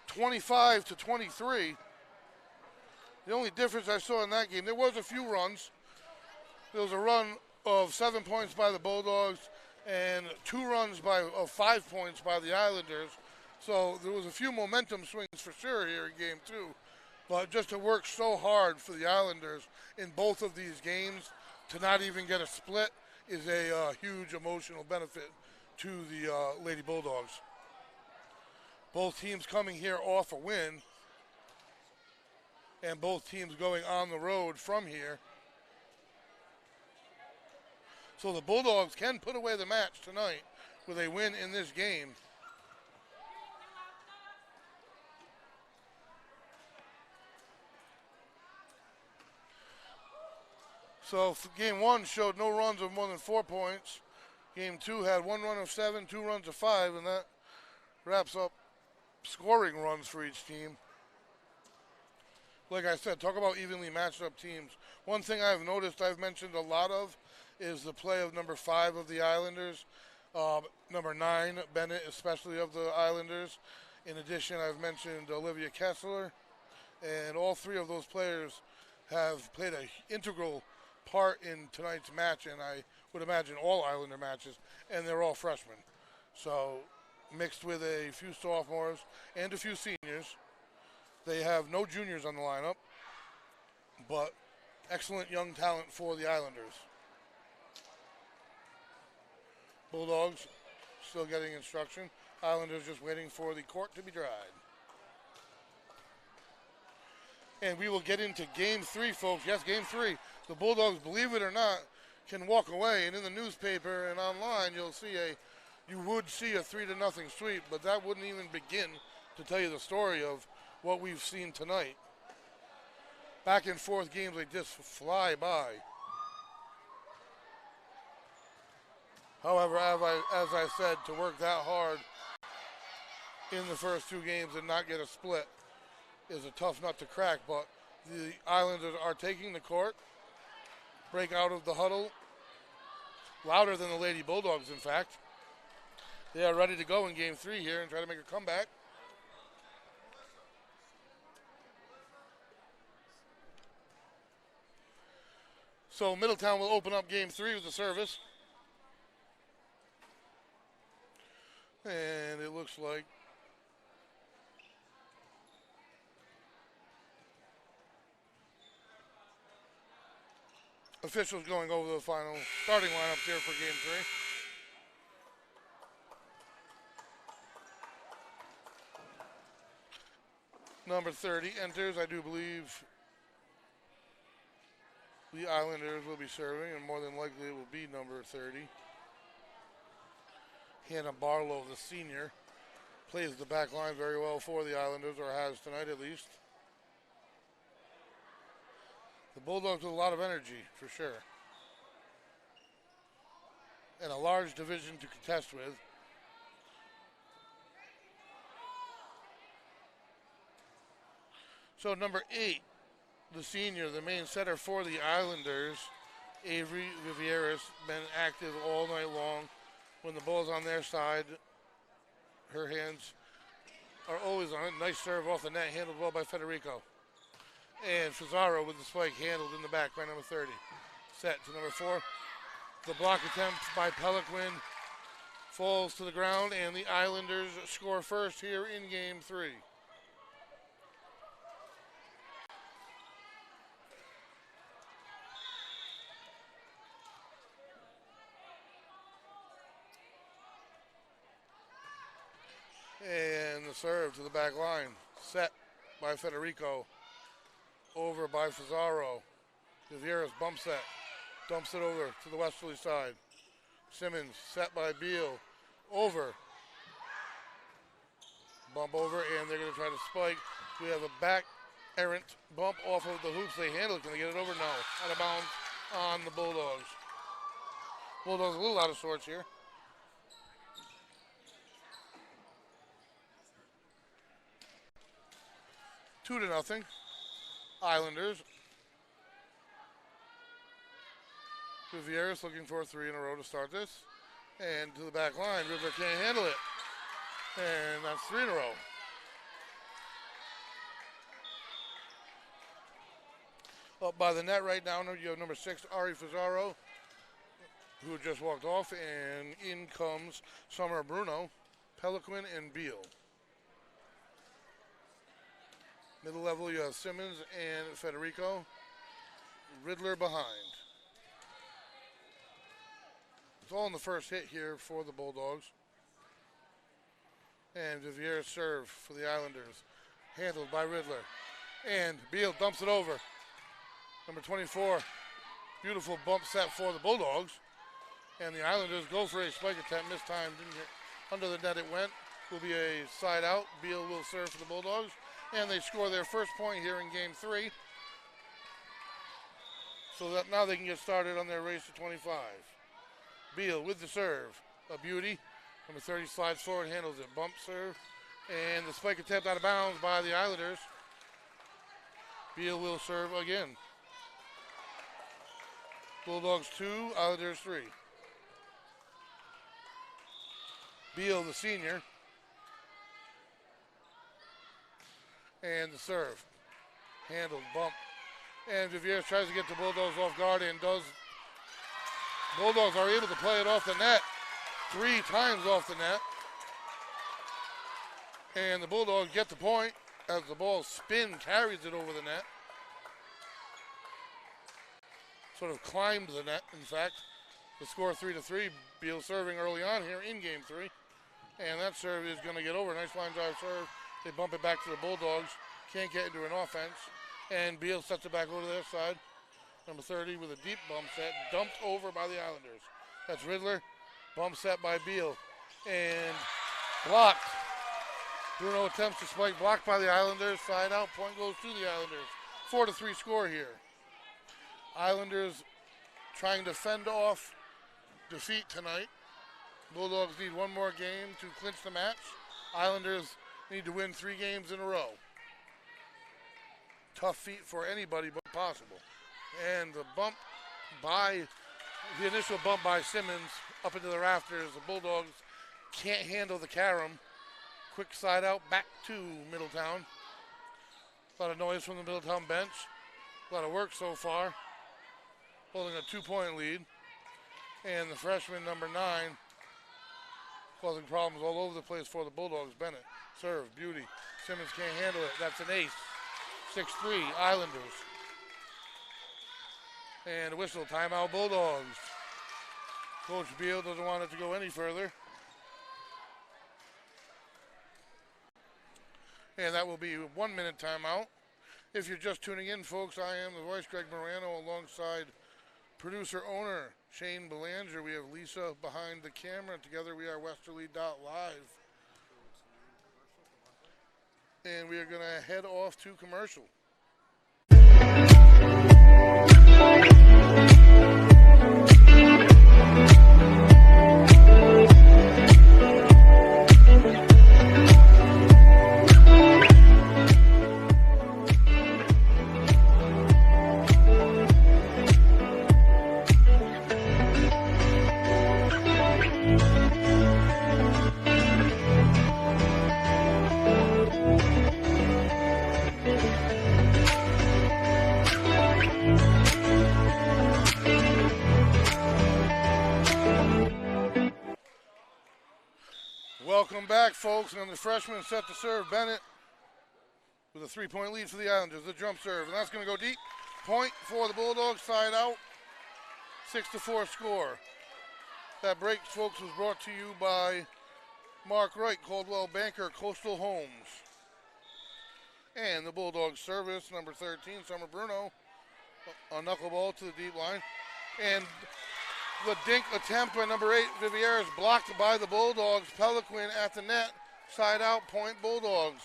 25-23. The only difference I saw in that game, there was a few runs. There was a run of 7 points by the Bulldogs and 2 runs of 5 points by the Islanders. So there was a few momentum swings for sure here in game two. But just to work so hard for the Islanders in both of these games to not even get a split is a huge emotional benefit to the Lady Bulldogs. Both teams coming here off a win, and both teams going on the road from here. So the Bulldogs can put away the match tonight with a win in this game. So game one showed no runs of more than 4 points. Game two had 1 run of 7, 2 runs of 5, and that wraps up scoring runs for each team. Like I said, talk about evenly matched up teams. One thing I've noticed, I've mentioned a lot of, is the play of number 5 of the Islanders, number 9, Bennett, especially of the Islanders. In addition, I've mentioned Olivia Kessler, and all 3 of those players have played an integral part in tonight's match, and I would imagine all Islander matches, and they're all freshmen. So mixed with a few sophomores and a few seniors. They have no juniors on the lineup, but excellent young talent for the Islanders. Bulldogs still getting instruction. Islanders just waiting for the court to be dried. And we will get into game 3, folks. Yes, game 3. The Bulldogs, believe it or not, can walk away. And in the newspaper and online, you would see a 3-0 sweep, but that wouldn't even begin to tell you the story of what we've seen tonight. Back and forth games, they just fly by. However, as I said, to work that hard in the first 2 games and not get a split is a tough nut to crack, but the Islanders are taking the court, break out of the huddle, louder than the Lady Bulldogs, in fact. They are ready to go in game 3 here and try to make a comeback. So Middletown will open up game 3 with the service. And it looks like officials going over the final starting lineups here for game 3. Number 30 enters. I do believe the Islanders will be serving, and more than likely it will be number 30. Hannah Barlow, the senior, plays the back line very well for the Islanders, or has tonight at least. The Bulldogs with a lot of energy, for sure. And a large division to contest with. So number 8, the senior, the main setter for the Islanders, Avery Vivieras, been active all night long. When the ball's on their side, her hands are always on it. Nice serve off the net, handled well by Federico. And Fazaro with the spike handled in the back by number 30. Set to number 4. The block attempt by Peliquin falls to the ground, and the Islanders score first here in game 3. And the serve to the back line. Set by Federico. Over by Fazaro. Vivieras bump set. Dumps it over to the Westerly side. Simmons set by Beal. Over. Bump over, and they're going to try to spike. We have a back errant bump off of the hoops. They handle it. Can they get it over? No. Out of bounds on the Bulldogs. Bulldogs a little out of sorts here. Two to nothing. Islanders. Gutierrez looking for 3 in a row to start this. And to the back line. River can't handle it. And that's 3 in a row. Up by the net right now, you have number 6, Ari Fazaro, who just walked off, and in comes Summer Bruno, Peliquin, and Beal. Middle level, you have Simmons and Federico. Riddler behind. It's all in the first hit here for the Bulldogs. And Vivier's serve for the Islanders, handled by Riddler. And Beal dumps it over. Number 24, beautiful bump set for the Bulldogs. And the Islanders go for a spike attempt. Missed time, didn't get under the net it went. Will be a side out. Beal will serve for the Bulldogs. And they score their first point here in game 3. So that now they can get started on their race to 25. Beal with the serve, a beauty. Number 30 slides forward, handles it, bump serve. And the spike attempt out of bounds by the Islanders. Beal will serve again. Bulldogs 2, Islanders 3. Beal, the senior. And the serve. Handled, bump. And Vivier tries to get the Bulldogs off guard and does. Bulldogs are able to play it off the net 3 times off the net. And the Bulldogs get the point as the ball carries it over the net. Sort of climbed the net, in fact. The score 3-3. Beal serving early on here in game 3. And that serve is going to get over. Nice line drive serve. They bump it back to the Bulldogs. Can't get into an offense. And Beal sets it back over to their side. Number 30 with a deep bump set. Dumped over by the Islanders. That's Riddler. Bump set by Beal. And blocked. Bruno attempts to spike. Blocked by the Islanders. Side out. Point goes to the Islanders. 4-3 score here. Islanders trying to fend off defeat tonight. Bulldogs need one more game to clinch the match. Islanders need to win 3 games in a row. Tough feat for anybody but possible. And the initial bump by Simmons up into the rafters. The Bulldogs can't handle the carom. Quick side out back to Middletown. A lot of noise from the Middletown bench. A lot of work so far. Holding a 2-point lead. And the freshman, number 9, causing problems all over the place for the Bulldogs. Bennett, serve, beauty. Simmons can't handle it. That's an ace. 6-3, Islanders. And a whistle, timeout, Bulldogs. Coach Beal doesn't want it to go any further. And that will be a 1-minute timeout. If you're just tuning in, folks, I am the voice, Greg Morano, alongside producer-owner Shane Belanger. We have Lisa behind the camera. Together we are Westerly.live. And we are going to head off to commercial. Welcome back, folks, and the freshman set to serve. Bennett with a 3-point lead for the Islanders. The jump serve, and that's going to go deep. Point for the Bulldogs, side out. 6-4 score. That break, folks, was brought to you by Mark Wright, Coldwell Banker, Coastal Homes. And the Bulldogs service, number 13, Summer Bruno, a knuckleball to the deep line. And the dink attempt by number 8, Vivier, is blocked by the Bulldogs. Peliquin at the net. Side out, point Bulldogs.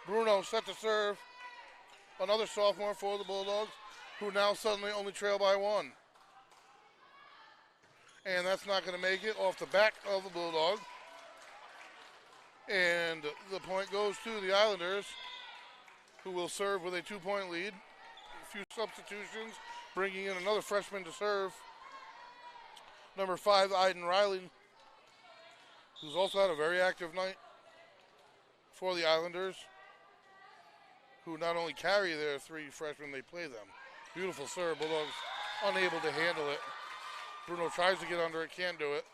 Bruno set to serve. Another sophomore for the Bulldogs, who now suddenly only trail by 1. And that's not going to make it off the back of the Bulldog. And the point goes to the Islanders, who will serve with a 2-point lead. A few substitutions, bringing in another freshman to serve. Number 5, Iden Riley, who's also had a very active night for the Islanders, who not only carry their 3 freshmen, they play them. Beautiful serve. Bulldogs unable to handle it. Bruno tries to get under it, can't do it.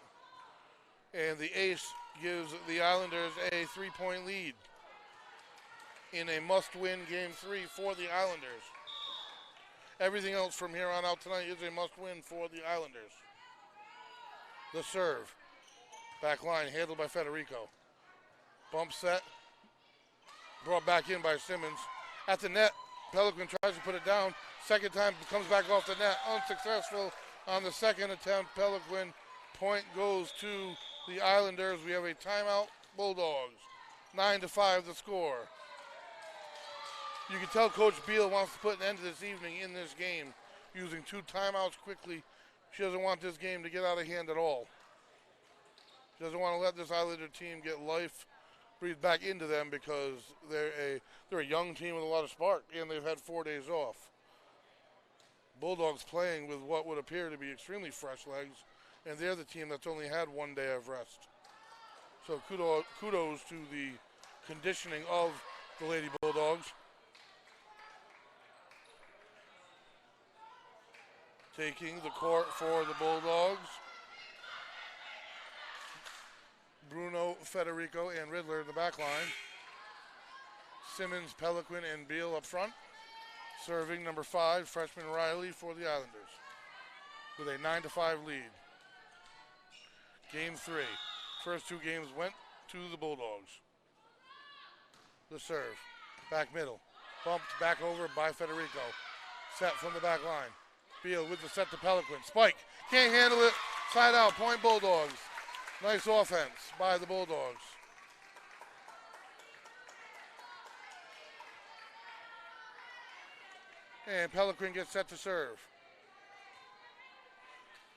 And the ace gives the Islanders a 3-point lead in a must-win game 3 for the Islanders. Everything else from here on out tonight is a must-win for the Islanders. The serve. Back line handled by Federico. Bump set. Brought back in by Simmons. At the net, Pelican tries to put it down. Second time, comes back off the net. Unsuccessful on the second attempt. Pelican, point goes to the Islanders. We have a timeout, Bulldogs. 9-5 the score. You can tell Coach Beal wants to put an end to this evening in this game, using 2 timeouts quickly. She doesn't want this game to get out of hand at all. She doesn't want to let this Islander team get life breathed back into them, because they're a young team with a lot of spark, and they've had 4 days off. Bulldogs playing with what would appear to be extremely fresh legs, and they're the team that's only had 1 day of rest. So kudos to the conditioning of the Lady Bulldogs. Taking the court for the Bulldogs, Bruno, Federico, and Riddler in the back line. Simmons, Pelican, and Beal up front. Serving number 5, freshman Riley for the Islanders, with a 9-5 lead. Game 3. First 2 games went to the Bulldogs. The serve. Back middle. Bumped back over by Federico. Set from the back line. Beal with the set to Pelican. Spike. Can't handle it. Side out. Point Bulldogs. Nice offense by the Bulldogs. And Pelican gets set to serve.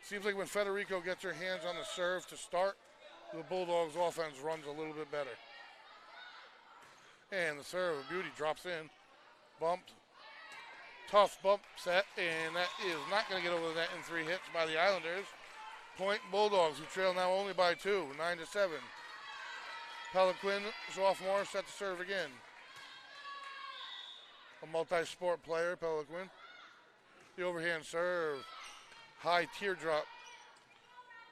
Seems like when Federico gets her hands on the serve to start, the Bulldogs offense runs a little bit better. And the serve of Beauty drops in. Bumped. Tough bump set, and that is not going to get over the net in 3 hits by the Islanders. Point Bulldogs, who trail now only by 2, 9-7. Pelican, sophomore, set to serve again. A multi-sport player, Pelican. The overhand serve, high teardrop.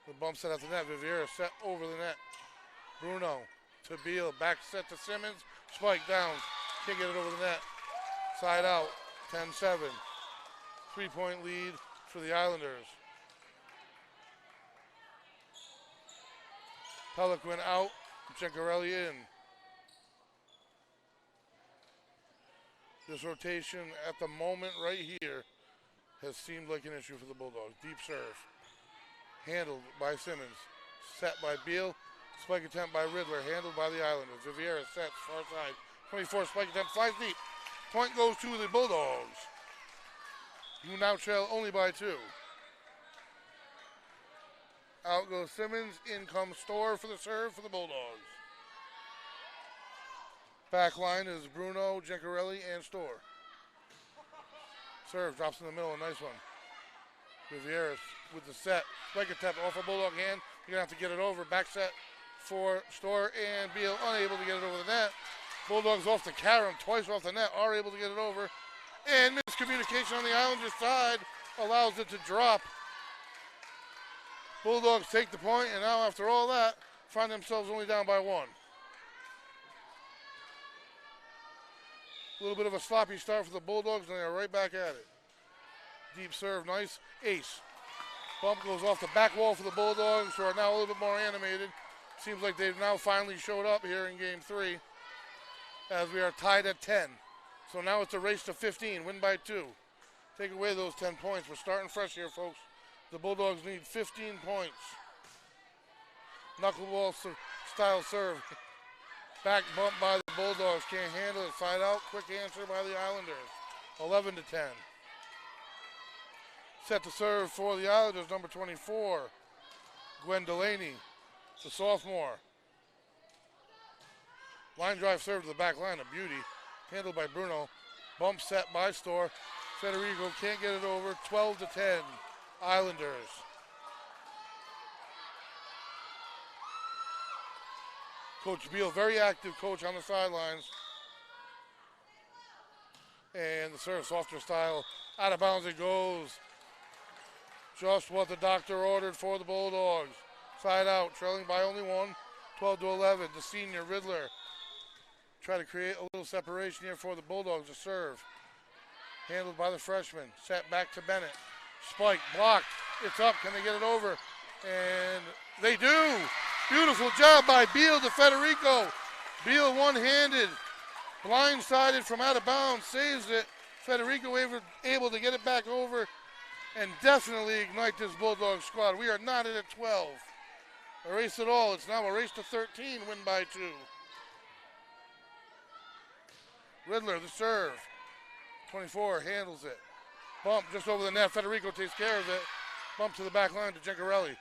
The bump set at the net. Viviera set over the net. Bruno to Beal, back set to Simmons. Spike down, can't get it over the net. Side out, 10-7. 3-point lead for the Islanders. Pelican out, Ceccarelli in. This rotation at the moment right here has seemed like an issue for the Bulldogs. Deep serve. Handled by Simmons. Set by Beal. Spike attempt by Riddler. Handled by the Islanders. Viviera sets far side. 24 spike attempt. Flies deep. Point goes to the Bulldogs, who now trail only by 2. Out goes Simmons. In comes Storr for the serve for the Bulldogs. Back line is Bruno, Gencarelli, and Storr. Serve drops in the middle, a nice one. Rivieras with the set. Spike attempt off a Bulldog hand. You're going to have to get it over. Back set for Storr, and Beal unable to get it over the net. Bulldogs off the carom, twice off the net, are able to get it over. And miscommunication on the Islanders side allows it to drop. Bulldogs take the point, and now after all that, find themselves only down by 1. A little bit of a sloppy start for the Bulldogs, and they are right back at it. Deep serve, nice. Ace. Bump goes off the back wall for the Bulldogs, who are now a little bit more animated. Seems like they've now finally showed up here in game 3, as we are tied at 10. So now it's a race to 15, win by 2. Take away those 10 points. We're starting fresh here, folks. The Bulldogs need 15 points. Knuckleball style serve. Back bump by the Bulldogs. Can't handle it. Side out. Quick answer by the Islanders. 11 to 10. Set to serve for the Islanders, number 24, Gwen Delaney, the sophomore. Line drive serve to the back line, a beauty. Handled by Bruno. Bump set by Storr. Federico can't get it over. 12 to 10, Islanders. Coach Beal, very active coach on the sidelines. And the serve, softer style, out of bounds it goes. Just what the doctor ordered for the Bulldogs. Side out, trailing by only one, 12 to 11. The senior, Riddler, try to create a little separation here for the Bulldogs to serve. Handled by the freshman, set back to Bennett. Spike, blocked, it's up, can they get it over? And they do! Beautiful job by Beal to Federico. Beal one-handed, blindsided from out of bounds, saves it. Federico able to get it back over and definitely ignite this Bulldog squad. We are not at a 12. A race at all. It's now a race to 13, win by 2. Riddler, the serve. 24 handles it. Bump just over the net. Federico takes care of it. Bump to the back line to Gencarelli.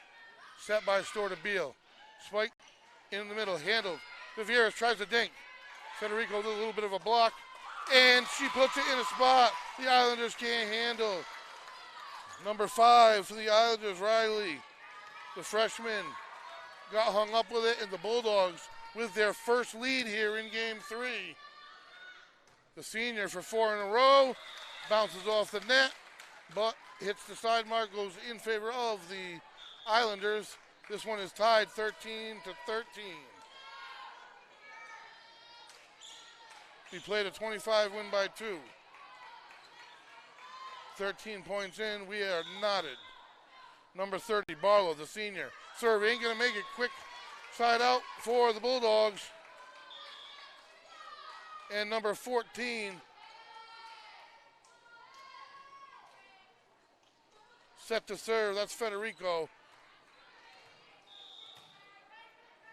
Set by Storr to Beal. Spike in the middle, handled. Vivieres tries to dink. Federico with a little bit of a block, and she puts it in a spot the Islanders can't handle. Number 5 for the Islanders, Riley. The freshman got hung up with it, and the Bulldogs with their first lead here in game 3. The senior for 4 in a row, bounces off the net, but hits the side mark, goes in favor of the Islanders. This one is tied 13 to 13. We played a 25 win by 2. 13 points in, we are knotted. Number 30, Barlow, the senior. Serve ain't gonna make it quick. Side out for the Bulldogs. And number 14, set to serve, that's Federico.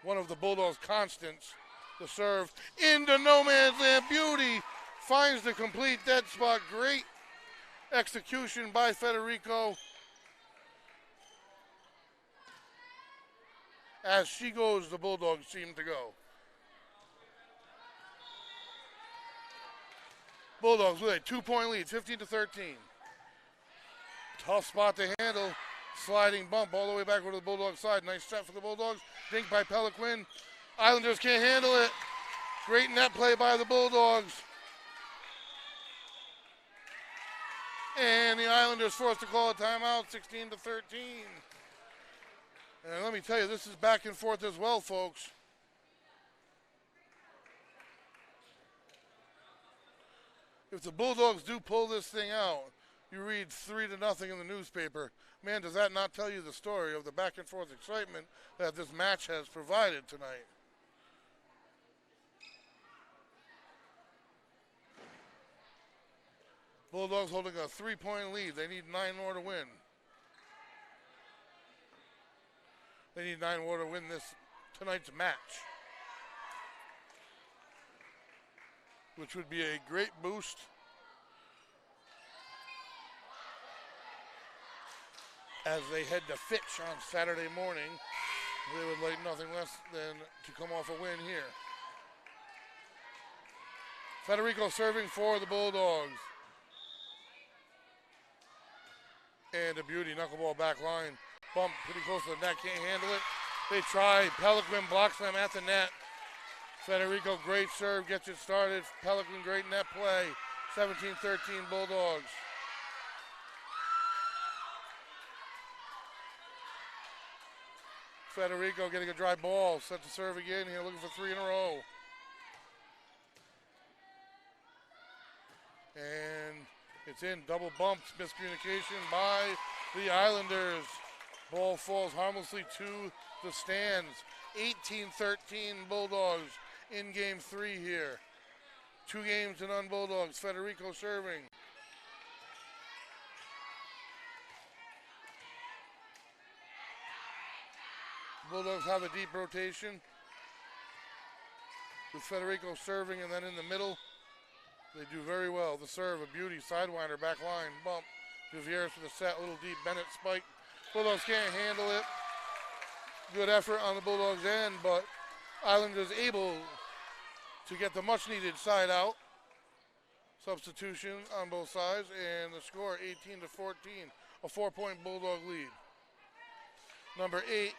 One of the Bulldogs' constants. The serve into no man's land. Beauty finds the complete dead spot. Great execution by Federico. As she goes, the Bulldogs seem to go. Bulldogs with a 2-point lead, 15 to 13. Tough spot to handle. Sliding bump all the way back over to the Bulldogs side. Nice set for the Bulldogs. Dink by Peliquin. Islanders can't handle it. Great net play by the Bulldogs. And the Islanders forced to call a timeout, 16 to 13. And let me tell you, this is back and forth as well, folks. If the Bulldogs do pull this thing out, you read 3-0 in the newspaper. Man, does that not tell you the story of the back and forth excitement that this match has provided tonight? Bulldogs holding a 3-point lead. They need 9 more to win. They need 9 more to win tonight's match, which would be a great boost as they head to Fitch on Saturday morning. They would like nothing less than to come off a win here. Federico serving for the Bulldogs. And a beauty, knuckleball back line. Bump pretty close to the net, can't handle it. They try, Peliquin blocks them at the net. Federico, great serve, gets it started. Peliquin, great net play. 17-13 Bulldogs. Federico getting a dry ball, set to serve again here, looking for 3 in a row. And it's in, double bumps, miscommunication by the Islanders. Ball falls harmlessly to the stands. 18-13 Bulldogs in game 3 here. 2 games to none Bulldogs. Federico serving. Bulldogs have a deep rotation with Federico serving, and then in the middle, They do very well. The serve, a beauty, sidewinder, back line, bump. Gutierrez for the set, a little deep. Bennett spike. Bulldogs can't handle it. Good effort on the Bulldogs' end, but Islanders able to get the much-needed side out. Substitution on both sides, and the score 18-14, a 4-point Bulldog lead. Number 8,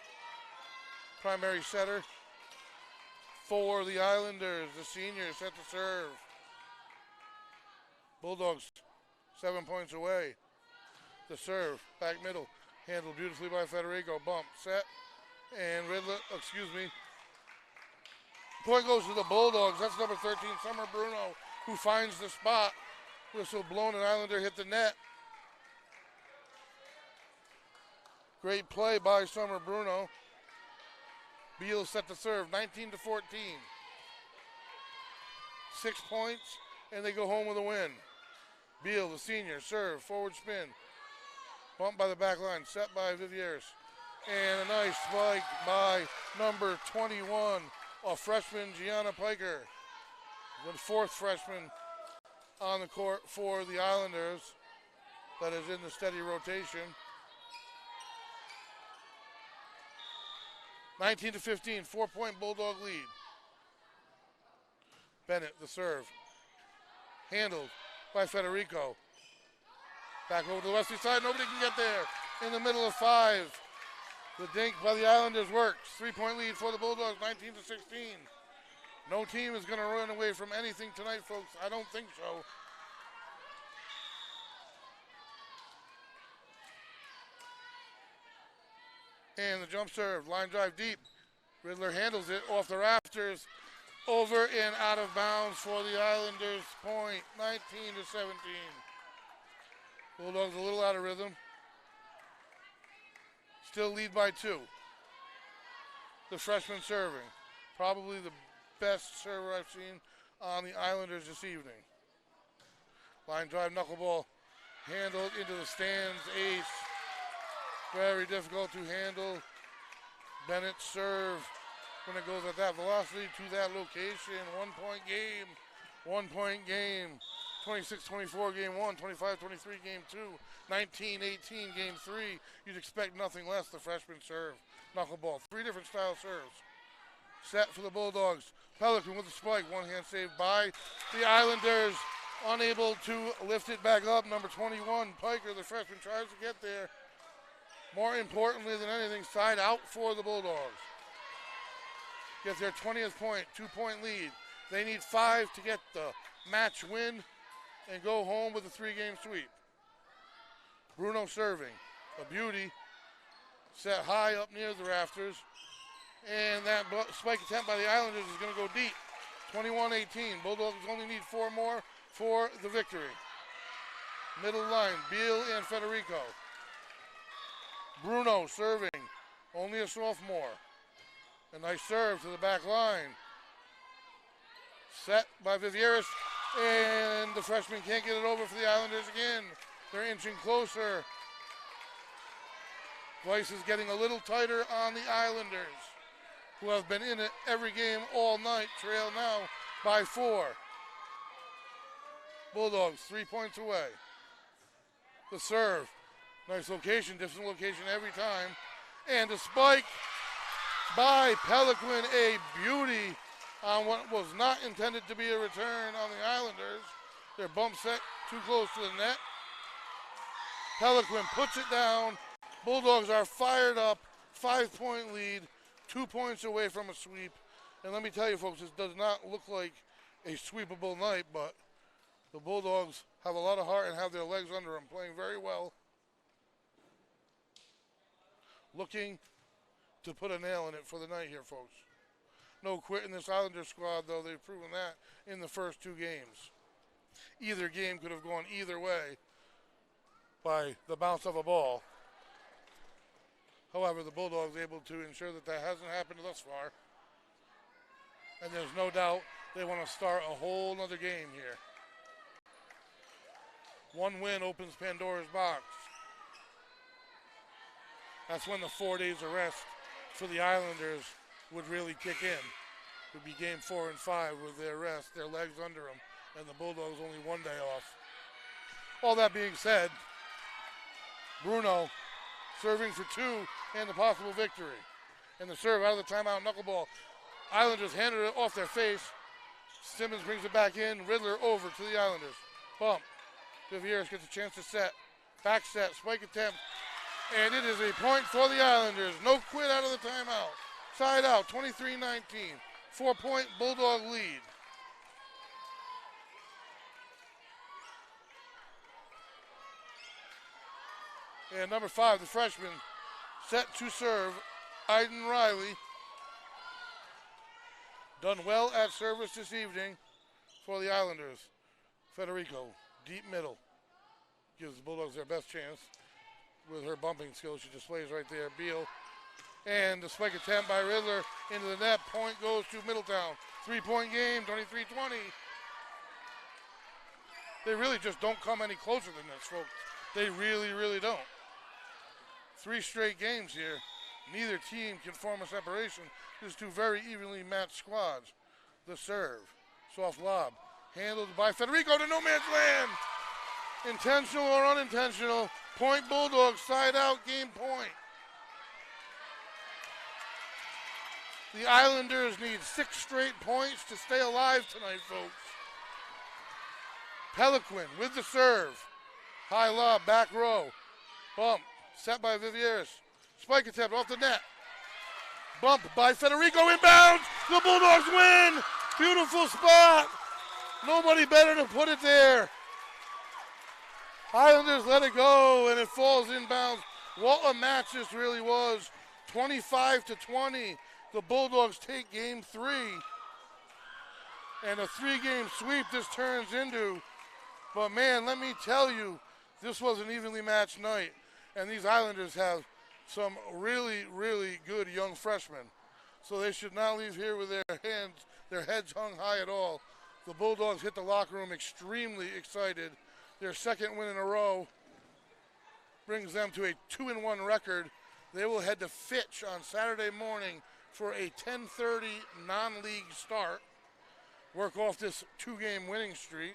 primary setter for the Islanders, the senior, set to serve. Bulldogs 7 points away. The serve, back middle, handled beautifully by Federico. Bump, set, and point goes to the Bulldogs. That's number 13, Summer Bruno, who finds the spot. Whistle blown, and Islander hit the net. Great play by Summer Bruno. Beal set to serve, 19-14. 6 points, and they go home with a win. Beal, the senior, serve, forward spin. Bumped by the back line, set by Vivieres. And a nice spike by number 21, a freshman, Gianna Piker. The 4th freshman on the court for the Islanders that is in the steady rotation. 19-15, 4-point Bulldog lead. Bennett, the serve. Handled by Federico. Back over to the Westerly side, nobody can get there. In the middle of 5. The dink by the Islanders works. 3-point lead for the Bulldogs, 19-16. No team is going to run away from anything tonight, folks. I don't think so. And the jump serve, line drive deep. Riddler handles it off the rafters. Over and out of bounds for the Islanders. Point, 19-17. Bulldogs a little out of rhythm. Still lead by 2. The freshman serving. Probably the best server I've seen on the Islanders this evening. Line drive, knuckleball, handled into the stands, ace. Very difficult to handle. Bennett serve when it goes at that velocity to that location. 1-point game. 1-point game. 26-24 game 1, 25-23 game 2, 19-18 game 3. You'd expect nothing less. The freshman serve. Knuckleball. 3 different style serves. Set for the Bulldogs. Pelican with the spike. One hand saved by the Islanders. Unable to lift it back up. Number 21, Piker, the freshman, tries to get there. More importantly than anything, side out for the Bulldogs. Get their 20th point, 2-point lead. They need 5 to get the match win and go home with a 3-game sweep. Bruno serving. A beauty. Set high up near the rafters. And that spike attempt by the Islanders is going to go deep. 21-18. Bulldogs only need 4 more for the victory. Middle line, Beal and Federico. Bruno serving. Only a sophomore. A nice serve to the back line. Set by Vivieres. And the freshman can't get it over for the Islanders again. They're inching closer. Weiss is getting a little tighter on the Islanders, who have been in it every game all night. Trail now by 4. Bulldogs 3 points away. The serve. Nice location, different location every time. And the spike by Pelican, a beauty on what was not intended to be a return on the Islanders. Their bump set too close to the net. Pelican puts it down. Bulldogs are fired up. 5-point lead. 2 points away from a sweep. And let me tell you, folks, this does not look like a sweepable night, but the Bulldogs have a lot of heart and have their legs under them, playing very well. Looking to put a nail in it for the night here, folks. No quit in this Islander squad, though. They've proven that in the first 2 games. Either game could have gone either way by the bounce of a ball. However, the Bulldogs able to ensure that that hasn't happened thus far. And there's no doubt they want to start a whole nother game here. 1 win opens Pandora's box. That's when the 4 days of rest for the Islanders would really kick in. It would be game 4 and 5 with their rest, their legs under them. and the Bulldogs only 1 day off. All that being said, Bruno serving for 2 and the possible victory. And the serve out of the timeout, knuckleball. Islanders handed it off their face. Simmons brings it back in. Riddler over to the Islanders. Bump. Vivieres gets a chance to set. Back set, spike attempt. And it is a point for the Islanders. No quit out of the timeout. Side out, 23-19. 4-point Bulldog lead. And number 5, the freshman, set to serve, Aiden Riley. Done well at service this evening for the Islanders. Federico, deep middle. Gives the Bulldogs their best chance with her bumping skills she displays right there. Beal. And the spike attempt by Riddler into the net. Point goes to Middletown. 3-point game, 23-20. They really just don't come any closer than this, folks. They really, really don't. 3 straight games here. Neither team can form a separation. These 2 very evenly matched squads. The serve. Soft lob. Handled by Federico to no man's land. Intentional or unintentional. Point Bulldogs, side out, game point. The Islanders need 6 straight points to stay alive tonight, folks. Peliquin with the serve. High lob, back row. Bump. Set by Vivieres. Spike attempt off the net. Bump by Federico, inbounds. The Bulldogs win. Beautiful spot. Nobody better to put it there. Islanders let it go, and it falls inbounds. What a match this really was. 25-20. The Bulldogs take game 3. And a 3-game sweep this turns into. But, man, let me tell you, this was an evenly matched night. And these Islanders have some really, really good young freshmen. So they should not leave here with their heads hung high at all. The Bulldogs hit the locker room extremely excited. Their 2nd win in a row brings them to a 2-1 record. They will head to Fitch on Saturday morning for a 10:30 non-league start. Work off this 2-game winning streak.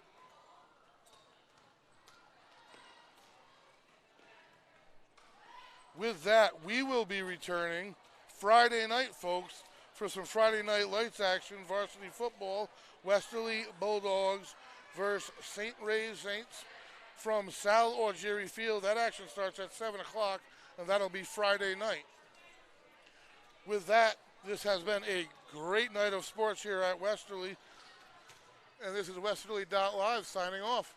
With that, we will be returning Friday night, folks, for some Friday Night Lights action. Varsity football, Westerly Bulldogs versus St. Ray's Saints from Sal or Jerry Field. That action starts at 7 o'clock, and that'll be Friday night. With that, this has been a great night of sports here at Westerly, and this is Westerly.live signing off.